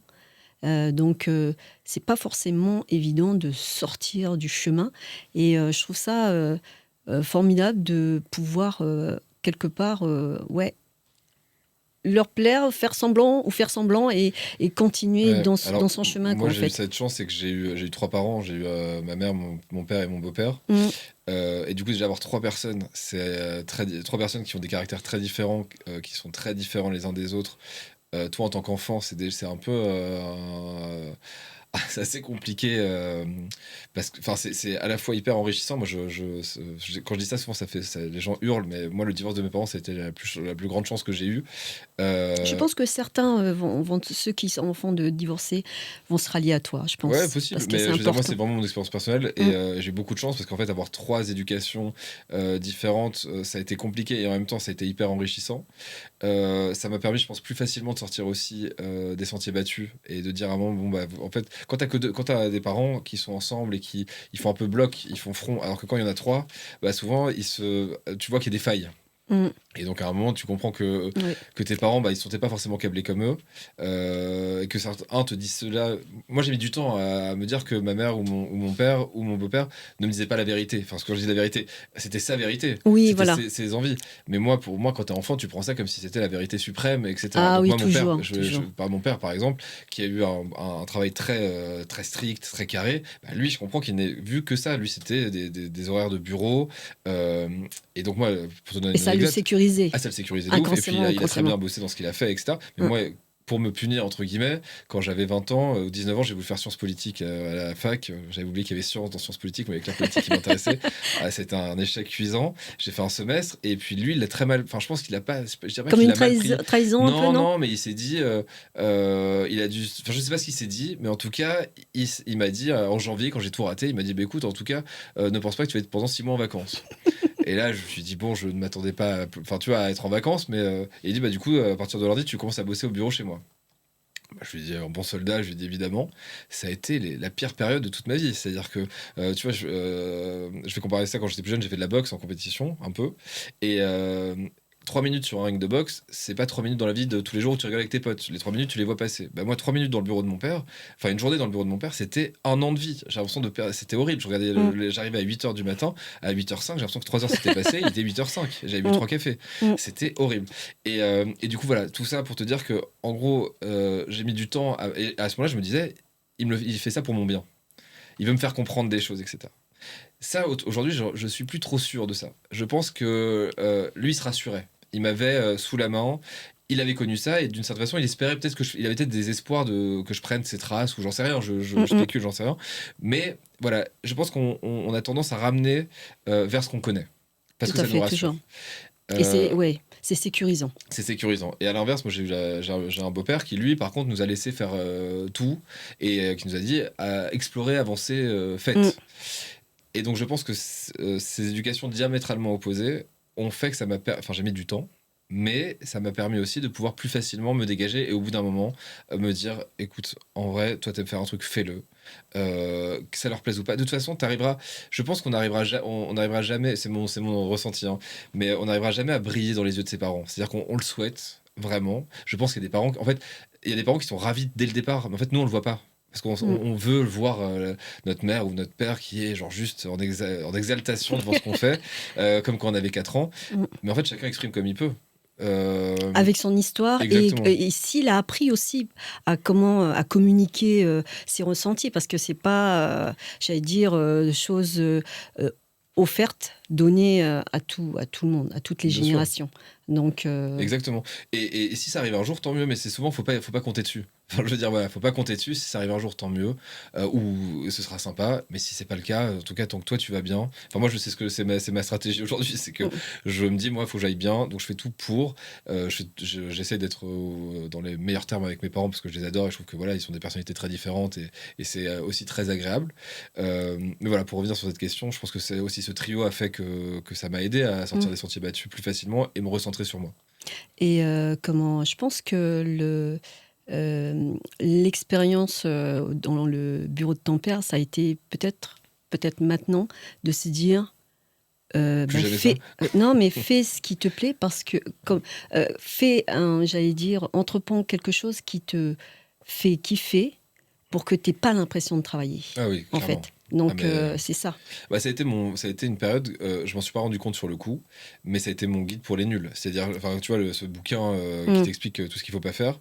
Donc, c'est pas forcément évident de sortir du chemin. Et je trouve ça formidable de pouvoir, quelque part, ouais, leur plaire, faire semblant et continuer Ouais, dans alors son chemin, moi quoi, en j'ai eu fait. cette chance, c'est que j'ai eu trois parents, j'ai eu ma mère, mon père et mon beau-père. Mm. Et du coup déjà avoir trois personnes, c'est trois personnes qui ont des caractères très différents, qui sont très différents les uns des autres. Toi en tant qu'enfant, c'est un peu c'est assez compliqué parce que enfin c'est à la fois hyper enrichissant. Moi quand je dis ça souvent les gens hurlent, mais moi le divorce de mes parents c'était la plus grande chance que j'ai eue. Je Euh, pense que certains, ceux qui sont enfants de divorcés, vont se rallier à toi, je Ouais, pense, possible, parce que mais c'est je veux dire, moi, important. c'est vraiment mon expérience personnelle et Mm. j'ai eu beaucoup de chance parce qu'en fait, avoir trois éducations différentes, ça a été compliqué et en même temps, ça a été hyper enrichissant. Ça m'a permis, je pense, plus facilement de sortir aussi des sentiers battus et de dire à un moment, bon, bah, en fait, quand t'as des parents qui sont ensemble et qui ils font un peu bloc, ils font front, alors que quand il y en a trois, bah souvent tu vois qu'il y a des failles. Mm. Et donc à un moment, tu comprends Ouais. que tes parents, bah, ils ne sont pas forcément câblés comme eux, et que certains te disent cela. Moi, j'ai mis du temps à me dire que ma mère ou mon père ou mon beau-père ne me disaient pas la vérité. Enfin, quand je dis la vérité, c'était sa vérité, Oui, c'était voilà. ses envies. Mais moi, pour moi, quand t'es enfant, tu prends ça comme si c'était la vérité suprême, etc. Ah Donc oui, moi, mon père, toujours, toujours. par mon père, par exemple, qui a eu un travail très strict, très carré, bah, lui, je comprends qu'il n'ait vu que ça. Lui, c'était des horaires de bureau. euh, et donc moi, pour te donner Et une ça le anecdote, sécurisait. ça le sécurisait de ouf. Et puis, Inconsciemment, il a très inconsciemment. bien bossé dans ce qu'il a fait, etc. Mais Mm. moi, pour me punir, entre guillemets, quand j'avais 20 ans ou 19 ans, j'ai voulu faire sciences politiques à la fac. J'avais oublié qu'il y avait sciences dans sciences politiques, mais avec la politique qui m'intéressait. C'était un échec cuisant. J'ai fait un semestre. Et puis lui, il l'a très mal. Enfin, je pense qu'il a pas. Je dirais pas Comme qu'il une l'a mal pris. trahison un peu, Non, non? non, mais il s'est dit. Il a dû. Enfin, je sais pas ce qu'il s'est dit, mais en tout cas, il m'a dit en janvier, quand j'ai tout raté, il m'a dit bah, écoute, en tout cas, ne pense pas que tu vas être pendant 6 mois en vacances. Et là, je me suis dit, bon, je ne m'attendais pas enfin, tu vois, à être en vacances, mais et il dit, bah, du coup, à partir de lundi, tu commences à bosser au bureau chez moi. Bah, je lui ai dit, en bon soldat, je lui ai dit, évidemment, ça a été la pire période de toute ma vie. C'est-à-dire que, tu vois, je vais comparer ça quand j'étais plus jeune, j'ai fait de la boxe en compétition, un peu. Et 3 minutes sur un ring de boxe, c'est pas 3 minutes dans la vie de tous les jours où tu rigoles avec tes potes. Les 3 minutes, tu les vois passer. Bah, moi, 3 minutes dans le bureau de mon père, enfin, une journée dans le bureau de mon père, c'était un an de vie. J'ai l'impression de perdre. C'était horrible. Je regardais Mm. j'arrivais à 8h du matin, à 8h05, j'ai l'impression que 3 heures s'étaient passées, il était 8h05. J'avais bu Mm. 3 cafés. Mm. C'était horrible. Et du coup, voilà, tout ça pour te dire que, en gros, j'ai mis du temps. Et à ce moment-là, je me disais, il fait ça pour mon bien. Il veut me faire comprendre des choses, etc. Ça, aujourd'hui, je suis plus trop sûr de ça. Je pense que lui, il se rassurait. Il m'avait sous la main. Il avait connu ça et d'une certaine façon, il espérait peut-être il avait peut-être des espoirs que je prenne ses traces ou j'en sais rien. Je Mm, mm. spécule, j'en sais rien. Mais voilà, je pense qu'on a tendance à ramener vers ce qu'on connaît parce Tout que à ça nous fait, rassure. toujours. Et ouais, c'est sécurisant. C'est sécurisant. Et à l'inverse, moi j'ai un beau-père qui, lui, par contre, nous a laissé faire tout et qui nous a dit explorer, avancer, faites. Mm. Et donc je pense que ces éducations diamétralement opposées ont fait que enfin j'ai mis du temps, mais ça m'a permis aussi de pouvoir plus facilement me dégager et au bout d'un moment me dire écoute, en vrai, toi t'aimes faire un truc, fais-le. Que ça leur plaise ou pas. De toute façon, je pense qu'on arrivera, on arrivera jamais, c'est mon ressenti, hein, mais on n'arrivera jamais à briller dans les yeux de ses parents. C'est-à-dire qu'on le souhaite vraiment. Je pense qu'il y a des parents, en fait, il y a des parents qui sont ravis dès le départ, mais en fait, nous on le voit pas. Parce qu'on Mm. on veut voir notre mère ou notre père qui est genre juste en exaltation devant ce qu'on fait, comme quand on avait 4 ans. Mm. Mais en fait, chacun exprime comme il peut. Euh, Avec son histoire Exactement. et s'il a appris aussi à comment à communiquer ses ressentis parce que c'est pas j'allais dire choses offertes données à tout le monde, à toutes les Bien sûr. générations. Donc Exactement. Et si ça arrive un jour, tant mieux, mais c'est souvent, faut pas compter dessus. Enfin, je veux dire, voilà, faut pas compter dessus. Si ça arrive un jour, tant mieux. Ou ce sera sympa. Mais si c'est pas le cas, en tout cas, tant que toi, tu vas bien. Enfin, moi, je sais ce que c'est ma stratégie aujourd'hui. C'est que mm, je me dis, moi, il faut que j'aille bien. Donc, je fais tout pour. J'essaie d'être dans les meilleurs termes avec mes parents parce que je les adore et je trouve que voilà, ils sont des personnalités très différentes et c'est aussi très agréable. Mais voilà, pour revenir sur cette question, je pense que c'est aussi ce trio a fait que ça m'a aidé à sortir mm. des sentiers battus plus facilement et me recentrer sur moi. Et comment je pense que l'expérience dans le bureau de ton père, ça a été peut-être maintenant de se dire Plus jamais ça. fais non mais fais ce qui te plaît parce que comme fais j'allais dire entreprends quelque chose qui te fait kiffer pour que tu n'aies pas l'impression de travailler Ah oui, en clairement. fait. Donc Ah mais c'est ça. bah, ça a été une période, je m'en suis pas rendu compte sur le coup, mais ça a été mon guide pour les nuls. C'est-à-dire, enfin, tu vois, ce bouquin qui Mm. t'explique tout ce qu'il faut pas faire,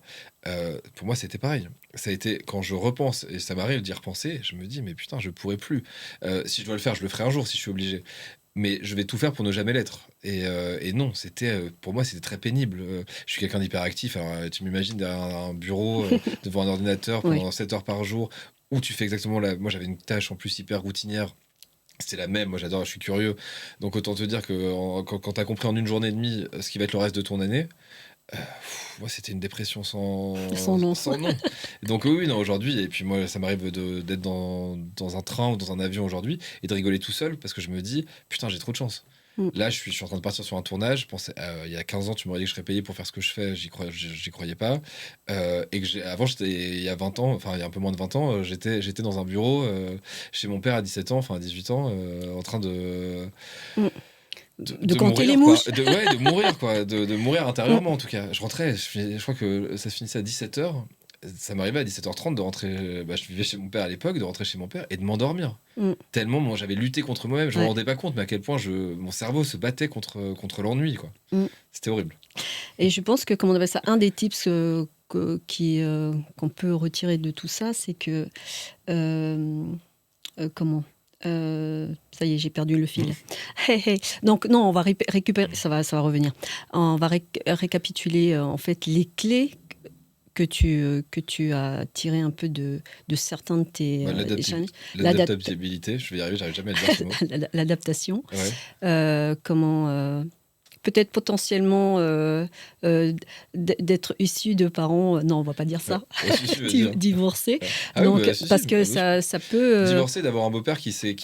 pour moi, c'était pareil. Ça a été, quand je repense, et ça m'arrive d'y repenser, je me dis, mais putain, je pourrais plus. Si je dois le faire, je le ferai un jour si je suis obligé. Mais je vais tout faire pour ne jamais l'être. Et non, pour moi, c'était très pénible. Je suis quelqu'un d'hyperactif. Alors, tu m'imagines derrière un bureau, devant un ordinateur Oui. pendant 7 heures par jour, où tu fais exactement la. Moi, j'avais une tâche en plus hyper routinière. C'était la même, moi j'adore, je suis curieux. Donc autant te dire que quand tu as compris en une journée et demie ce qui va être le reste de ton année, moi c'était une dépression Sans nom. sans nom. Donc oui, oui, non, aujourd'hui, et puis moi ça m'arrive d'être dans un train ou dans un avion aujourd'hui et de rigoler tout seul parce que je me dis, putain, j'ai trop de chance. Mm. Là, je suis en train de partir sur un tournage. Je pensais, il y a 15 ans, tu m'aurais dit que je serais payé pour faire ce que je fais. J'y croyais pas. Et avant, il y a 20 ans, enfin, il y a un peu moins de 20 ans, j'étais dans un bureau chez mon père à 17 ans, enfin à 18 ans, en train Mm. De de compter les mourir, quoi. mouches. De mourir, quoi. De mourir intérieurement, en tout cas. Je rentrais, je crois que ça se finissait à 17h. Ça m'arrivait à 17h30 de rentrer. Bah, je vivais chez mon père à l'époque, de rentrer chez mon père et de m'endormir. Mm. Tellement moi, j'avais lutté contre moi-même, je me Ouais. rendais pas compte, mais à quel point mon cerveau se battait contre l'ennui, quoi. Mm. C'était horrible. Et je pense que, comment on appelle ça, un des tips qu'on peut retirer de tout ça, c'est que comment ça y est, j'ai perdu le fil. Hey, hey. Donc non, on va récupérer, ça va revenir. On va récapituler en fait les clés que tu as tirées un peu de certains de tes challenges. L'adaptabilité, je vais y arriver, j'arrive jamais à dire ce mot. L'adaptation. Ouais. Comment peut-être potentiellement d'être issu de parents, non, on va pas dire ça, Ouais, si, tu veux dire. divorcés. Ouais. Ah oui, Donc, bah, si, parce si, que bah, ça peut... divorcer, d'avoir un beau-père qui s'est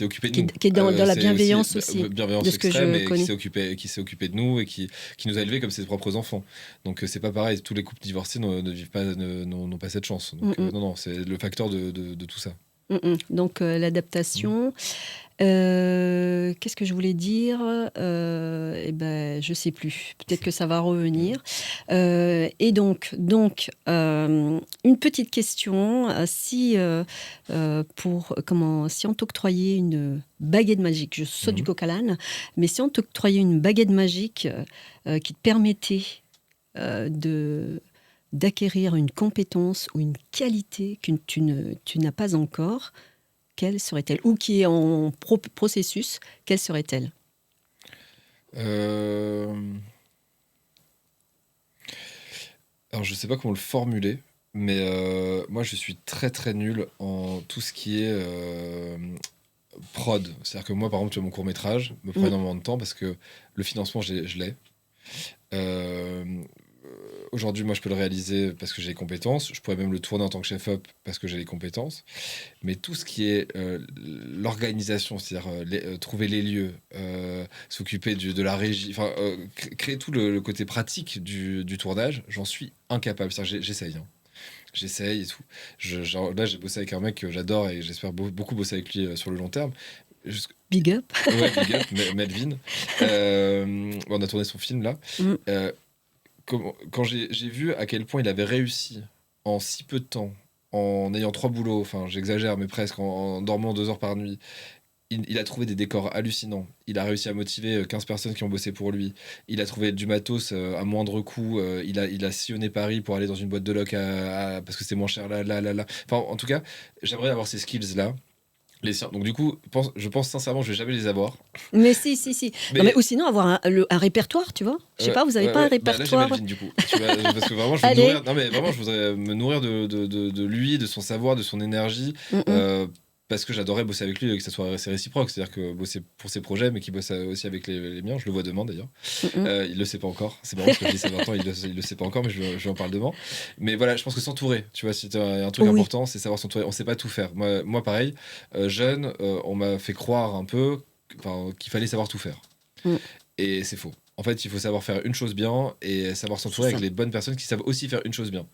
occupé de nous. qui est dans la C'est bienveillance aussi, bienveillance de ce que extrême, je et connais. qui s'est occupé de nous et qui nous a élevés comme ses propres enfants. Donc c'est pas pareil, tous les couples divorcés n'ont pas cette chance. Donc non, c'est le facteur de tout ça. Donc l'adaptation. Qu'est-ce que je voulais dire Eh ben, je sais plus. Peut-être que ça va revenir. Et donc, une petite question. Si si on t'octroyait une baguette magique, je saute du coq à l'âne, mais si on t'octroyait une baguette magique qui te permettait d'acquérir une compétence ou une qualité que tu n'as pas encore, quelle serait-elle? Ou qui est en processus, quelle serait-elle? Alors, je sais pas comment le formuler, mais moi, je suis très très nul en tout ce qui est prod. C'est-à-dire que moi, par exemple, tu vois, mon court-métrage me prend énormément de temps parce que le financement, je l'ai. Euh, Aujourd'hui, moi, je peux le réaliser parce que j'ai les compétences. Je pourrais même le tourner en tant que chef-op parce que j'ai les compétences. Mais tout ce qui est l'organisation, c'est-à-dire trouver les lieux, s'occuper de la régie, enfin, créer tout le côté pratique du tournage, j'en suis incapable. C'est-à-dire que j'essaye. Hein. J'essaye et tout. Là, j'ai bossé avec un mec que j'adore et j'espère beaucoup bosser avec lui sur le long terme. Big up. Ouais, big up, Melvin. On a tourné son film là. Quand j'ai vu à quel point il avait réussi en si peu de temps, en ayant 3 boulots, enfin j'exagère, mais presque, en dormant 2 heures par nuit, il a trouvé des décors hallucinants. Il a réussi à motiver 15 personnes qui ont bossé pour lui. Il a trouvé du matos à moindre coût. Il a sillonné Paris pour aller dans une boîte de loc parce que c'est moins cher là. Enfin, en tout cas, j'aimerais avoir ces skills-là. Donc du coup, je pense sincèrement que je vais jamais les avoir. Mais si. Mais, non, mais ou sinon avoir un répertoire, tu vois. Je sais pas, vous n'avez pas un répertoire. Bah, là, j'ai Melvin, du coup. Tu vois, parce que vraiment, je veux nourrir. Non, mais vraiment, je voudrais me nourrir de lui, de son savoir, de son énergie. Parce que j'adorais bosser avec lui et que ça soit assez réciproque. C'est-à-dire que bosser pour ses projets, mais qu'il bosse aussi avec les miens. Je le vois demain, d'ailleurs. Il le sait pas encore. C'est marrant parce que je dis ça maintenant, il le sait pas encore, mais je lui en parle demain. Mais voilà, je pense que s'entourer, tu vois, c'est un truc important, c'est savoir s'entourer. On sait pas tout faire. Moi pareil, jeune, on m'a fait croire un peu qu'il fallait savoir tout faire. Et c'est faux. En fait, il faut savoir faire une chose bien et savoir s'entourer avec les bonnes personnes qui savent aussi faire une chose bien.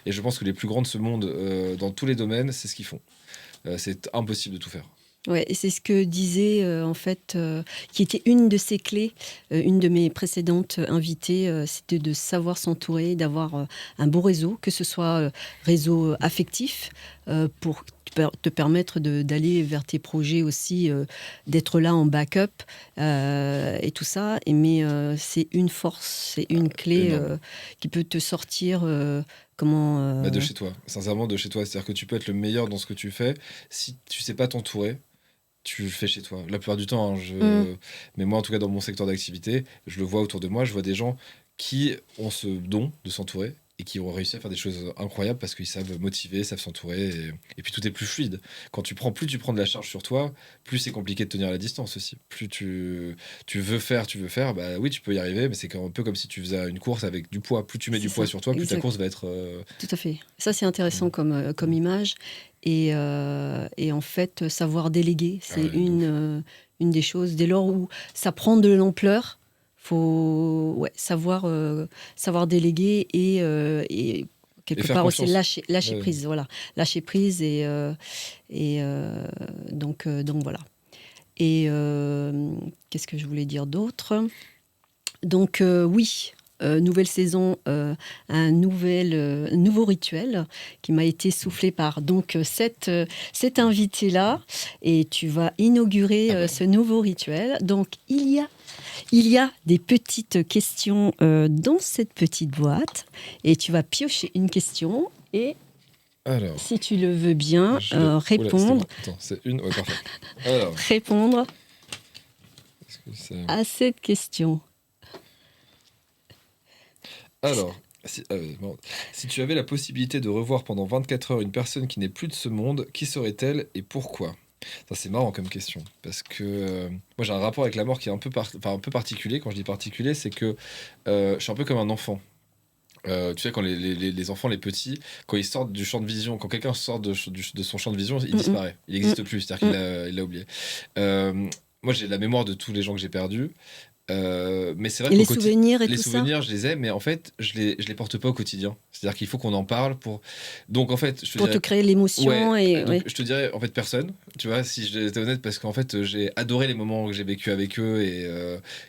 Et je pense que les plus grands de ce monde, dans tous les domaines, c'est ce qu'ils font. C'est impossible de tout faire. Ouais, et c'est ce que disait en fait, qui était une de ces clés, une de mes précédentes invitées, c'était de savoir s'entourer, d'avoir un beau réseau, que ce soit réseau affectif pour te permettre d'aller vers tes projets aussi, d'être là en backup et tout ça. Mais c'est une force, c'est une clé qui peut te sortir. De chez toi, sincèrement de chez toi. C'est-à-dire que tu peux être le meilleur dans ce que tu fais. Si tu sais pas t'entourer, tu le fais chez toi. La plupart du temps, mais moi en tout cas dans mon secteur d'activité, je le vois autour de moi, je vois des gens qui ont ce don de s'entourer et qui ont réussi à faire des choses incroyables parce qu'ils savent motiver, savent s'entourer et puis tout est plus fluide. Plus tu prends de la charge sur toi, plus c'est compliqué de tenir la distance aussi. Plus tu veux faire, bah oui tu peux y arriver, mais c'est un peu comme si tu faisais une course avec du poids. Plus tu mets du poids sur toi, plus ta course va être... Tout à fait. Ça c'est intéressant comme image et en fait savoir déléguer, c'est une une des choses. Dès lors où ça prend de l'ampleur, faut savoir déléguer et Et quelque faire part aussi confiance. lâcher Ouais. prise. Voilà, lâcher prise donc voilà. Et qu'est-ce que je voulais dire d'autre? Donc oui, nouvelle saison, un nouveau rituel qui m'a été soufflé par donc cet invité-là. Et tu vas inaugurer Ah bah, ce nouveau rituel. Donc il y a des petites questions dans cette petite boîte. Et tu vas piocher une question et, alors, si tu le veux bien, Oula, c'était répondre, moi. Attends, c'est une. Ouais, parfait. Alors, répondre est-ce que c'est. à cette question. Alors, bon. Si tu avais la possibilité de revoir pendant 24 heures une personne qui n'est plus de ce monde, qui serait-elle et pourquoi? Ça, c'est marrant comme question. Parce que moi, j'ai un rapport avec la mort qui est un peu particulier. Quand je dis particulier, c'est que je suis un peu comme un enfant. Tu sais, quand les enfants, les petits, quand ils sortent du champ de vision, quand quelqu'un sort de son champ de vision, il Mm, mm, disparaît. Il n'existe plus, c'est-à-dire mm. il l'a oublié. Euh, Moi, j'ai la mémoire de tous les gens que j'ai perdus. Mais c'est vrai Et qu'au les quotidien, souvenirs et les tout ça? souvenirs, je les ai, mais en fait, je les porte pas au quotidien. C'est-à-dire qu'il faut qu'on en parle pour. Donc, en fait, je te Pour te dirais. créer Ouais, l'émotion et donc ouais. je te dirais, en fait, personne, tu vois, si j'étais honnête, parce qu'en fait, j'ai adoré les moments que j'ai vécu avec eux et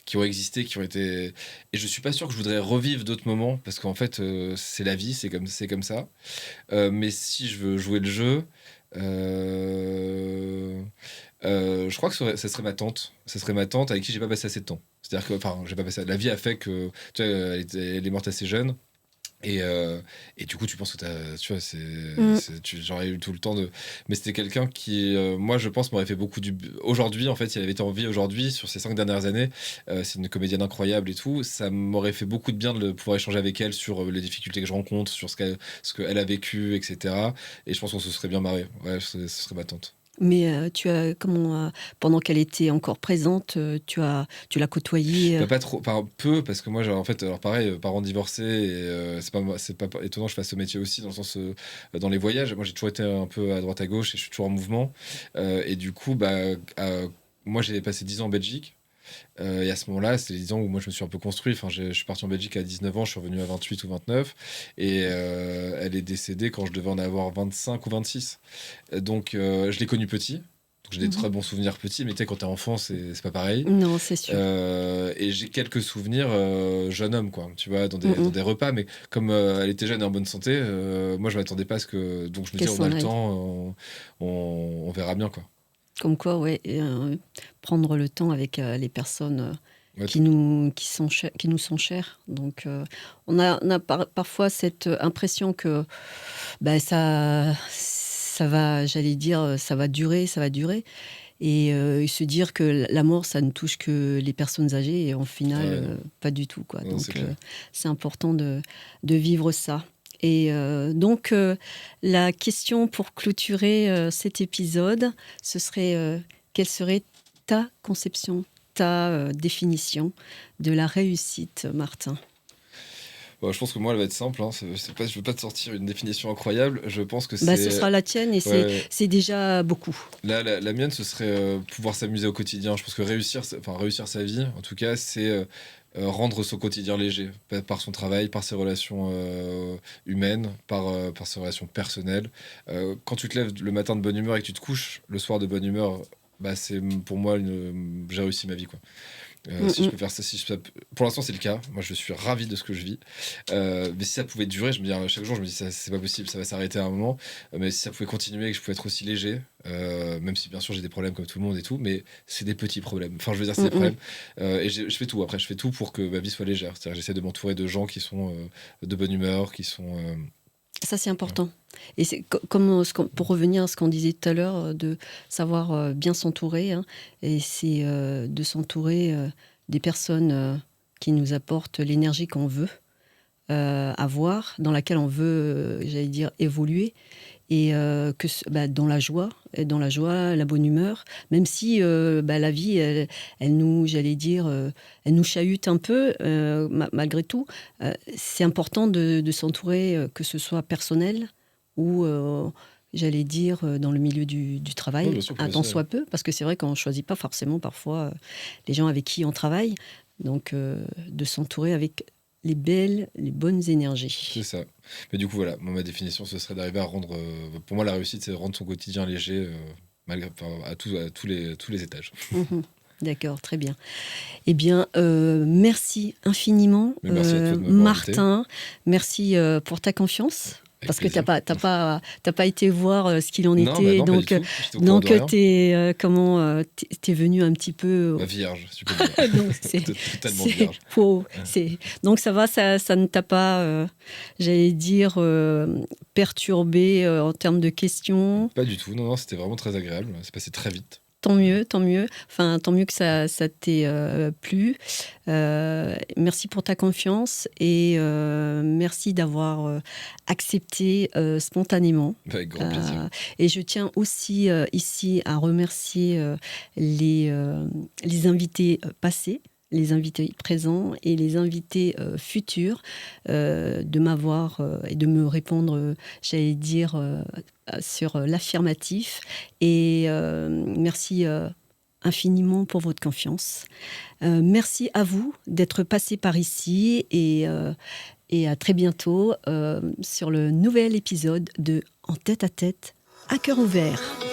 qui ont existé, qui ont été. Et je suis pas sûr que je voudrais revivre d'autres moments, parce qu'en fait, c'est la vie, c'est comme ça. Mais si je veux jouer le jeu. Euh, je crois que ça serait ma tante. Ça serait ma tante avec qui j'ai pas passé assez de temps. C'est-à-dire que, enfin, j'ai pas passé. La vie a fait que, tu vois, elle est morte assez jeune. Et, euh, et du coup, tu penses que tu vois, Mm. j'aurais eu tout le temps de. Mais c'était quelqu'un qui, moi, je pense, m'aurait fait beaucoup du. Aujourd'hui, en fait, si elle avait été en vie aujourd'hui, sur ces 5 dernières années, c'est une comédienne incroyable et tout. Ça m'aurait fait beaucoup de bien de pouvoir échanger avec elle sur les difficultés que je rencontre, sur ce qu'elle a vécu, etc. Et je pense qu'on se serait bien marré. Ouais, ce serait ma tante. Mais pendant qu'elle était encore présente, tu l'as côtoyée. Bah, pas trop, enfin peu, parce que moi, en fait, alors pareil, parents divorcés, et c'est pas étonnant que je fasse ce métier aussi, dans le sens, dans les voyages. Moi, j'ai toujours été un peu à droite à gauche et je suis toujours en mouvement. Et du coup, bah, moi, j'ai passé 10 ans en Belgique. Et à ce moment-là, c'est les 10 ans où moi, je me suis un peu construit. Enfin, je suis parti en Belgique à 19 ans, je suis revenu à 28 ou 29. Et elle est décédée quand je devais en avoir 25 ou 26. Donc, je l'ai connue petit. Donc, j'ai des Mhm. très bons souvenirs petits, mais tu sais, quand t'es enfant, c'est pas pareil. Non, c'est sûr. Et j'ai quelques souvenirs jeune homme, quoi, tu vois, Mm, dans mm. des repas, mais comme elle était jeune et en bonne santé, moi je m'attendais pas à ce que. Donc je me Qu'elle disais, on a s'en le aille. temps, on verra bien, quoi. Comme quoi, ouais, prendre le temps avec les personnes Ouais, qui nous sont chères. Donc, on a parfois cette impression que ben, ça va, j'allais dire, ça va durer, ça va durer. Et se dire que la mort, ça ne touche que les personnes âgées, et en final, ouais, non, pas du tout, quoi. non, c'est Donc, clair. c'est important de vivre ça. Et donc, la question pour clôturer cet épisode, ce serait quelle serait ta conception, ta définition de la réussite, Martin? Bon, je pense que moi, elle va être simple, hein, pas, je veux pas te sortir une définition incroyable, je pense que Bah, ce sera c'est. la tienne et Ouais, c'est déjà beaucoup. là, la mienne, ce serait pouvoir s'amuser au quotidien. Je pense que réussir sa vie, en tout cas, c'est rendre son quotidien léger par son travail, par ses relations humaines, par ses relations personnelles. Quand tu te lèves le matin de bonne humeur et que tu te couches le soir de bonne humeur, bah c'est pour moi j'ai réussi ma vie, quoi. Mm, Si je mm. peux faire ça, pour l'instant c'est le cas. Moi je suis ravi de ce que je vis. Mais si ça pouvait durer, je me dis chaque jour, je me dis ça c'est pas possible, ça va s'arrêter à un moment. Mais si ça pouvait continuer et que je pouvais être aussi léger, même si bien sûr j'ai des problèmes comme tout le monde et tout, mais c'est des petits problèmes. Enfin je veux dire c'est Mm, des mm. problèmes. Et je fais tout après, je fais tout pour que ma vie soit légère. C'est-à-dire j'essaie de m'entourer de gens qui sont de bonne humeur, qui sont Ça, c'est voilà. important. Et c'est comme pour revenir à ce qu'on disait tout à l'heure, de savoir bien s'entourer, hein, et c'est de s'entourer des personnes qui nous apportent l'énergie qu'on veut avoir, dans laquelle on veut, j'allais dire, évoluer, et dans la joie, la bonne humeur, même si la vie, elle nous, j'allais dire, elle nous chahute un peu, malgré tout. C'est important de s'entourer, que ce soit personnel ou j'allais dire, dans le milieu du Ouais, travail, bien sûr, un tant professionnel. soit peu, parce que c'est vrai qu'on ne choisit pas forcément parfois les gens avec qui on travaille. Donc, de s'entourer avec les bonnes énergies. C'est ça. Mais du coup, voilà, moi, ma définition, ce serait d'arriver à rendre. Pour moi, la réussite, c'est de rendre son quotidien léger, à tous les étages. Mhm. D'accord, très bien. Eh bien, merci infiniment, Mais merci à toi de m'avoir invité. Martin. Merci pour ta confiance. Avec Parce que plaisir. t'as pas été voir ce qu'il en Non, était. pas du Donc, tout. J'étais au courant de rien. t'es venu un petit peu. Ma vierge, si tu peux le dire. Donc, Totalement c'est vierge. faux. Donc, ça va, ça ne t'a pas, j'allais dire, perturbé en termes de questions. Pas du tout. Non, non, c'était vraiment très agréable. C'est passé très vite. Tant mieux, tant mieux. Enfin, tant mieux que ça t'ait plu. Merci pour ta confiance et merci d'avoir accepté spontanément. Avec grand plaisir. Et je tiens aussi ici à remercier les invités passés, les invités présents et les invités futurs de m'avoir et de me répondre, j'allais dire, sur l'affirmatif. Et merci infiniment pour votre confiance. Merci à vous d'être passé par ici et à très bientôt sur le nouvel épisode de En tête à cœur ouvert.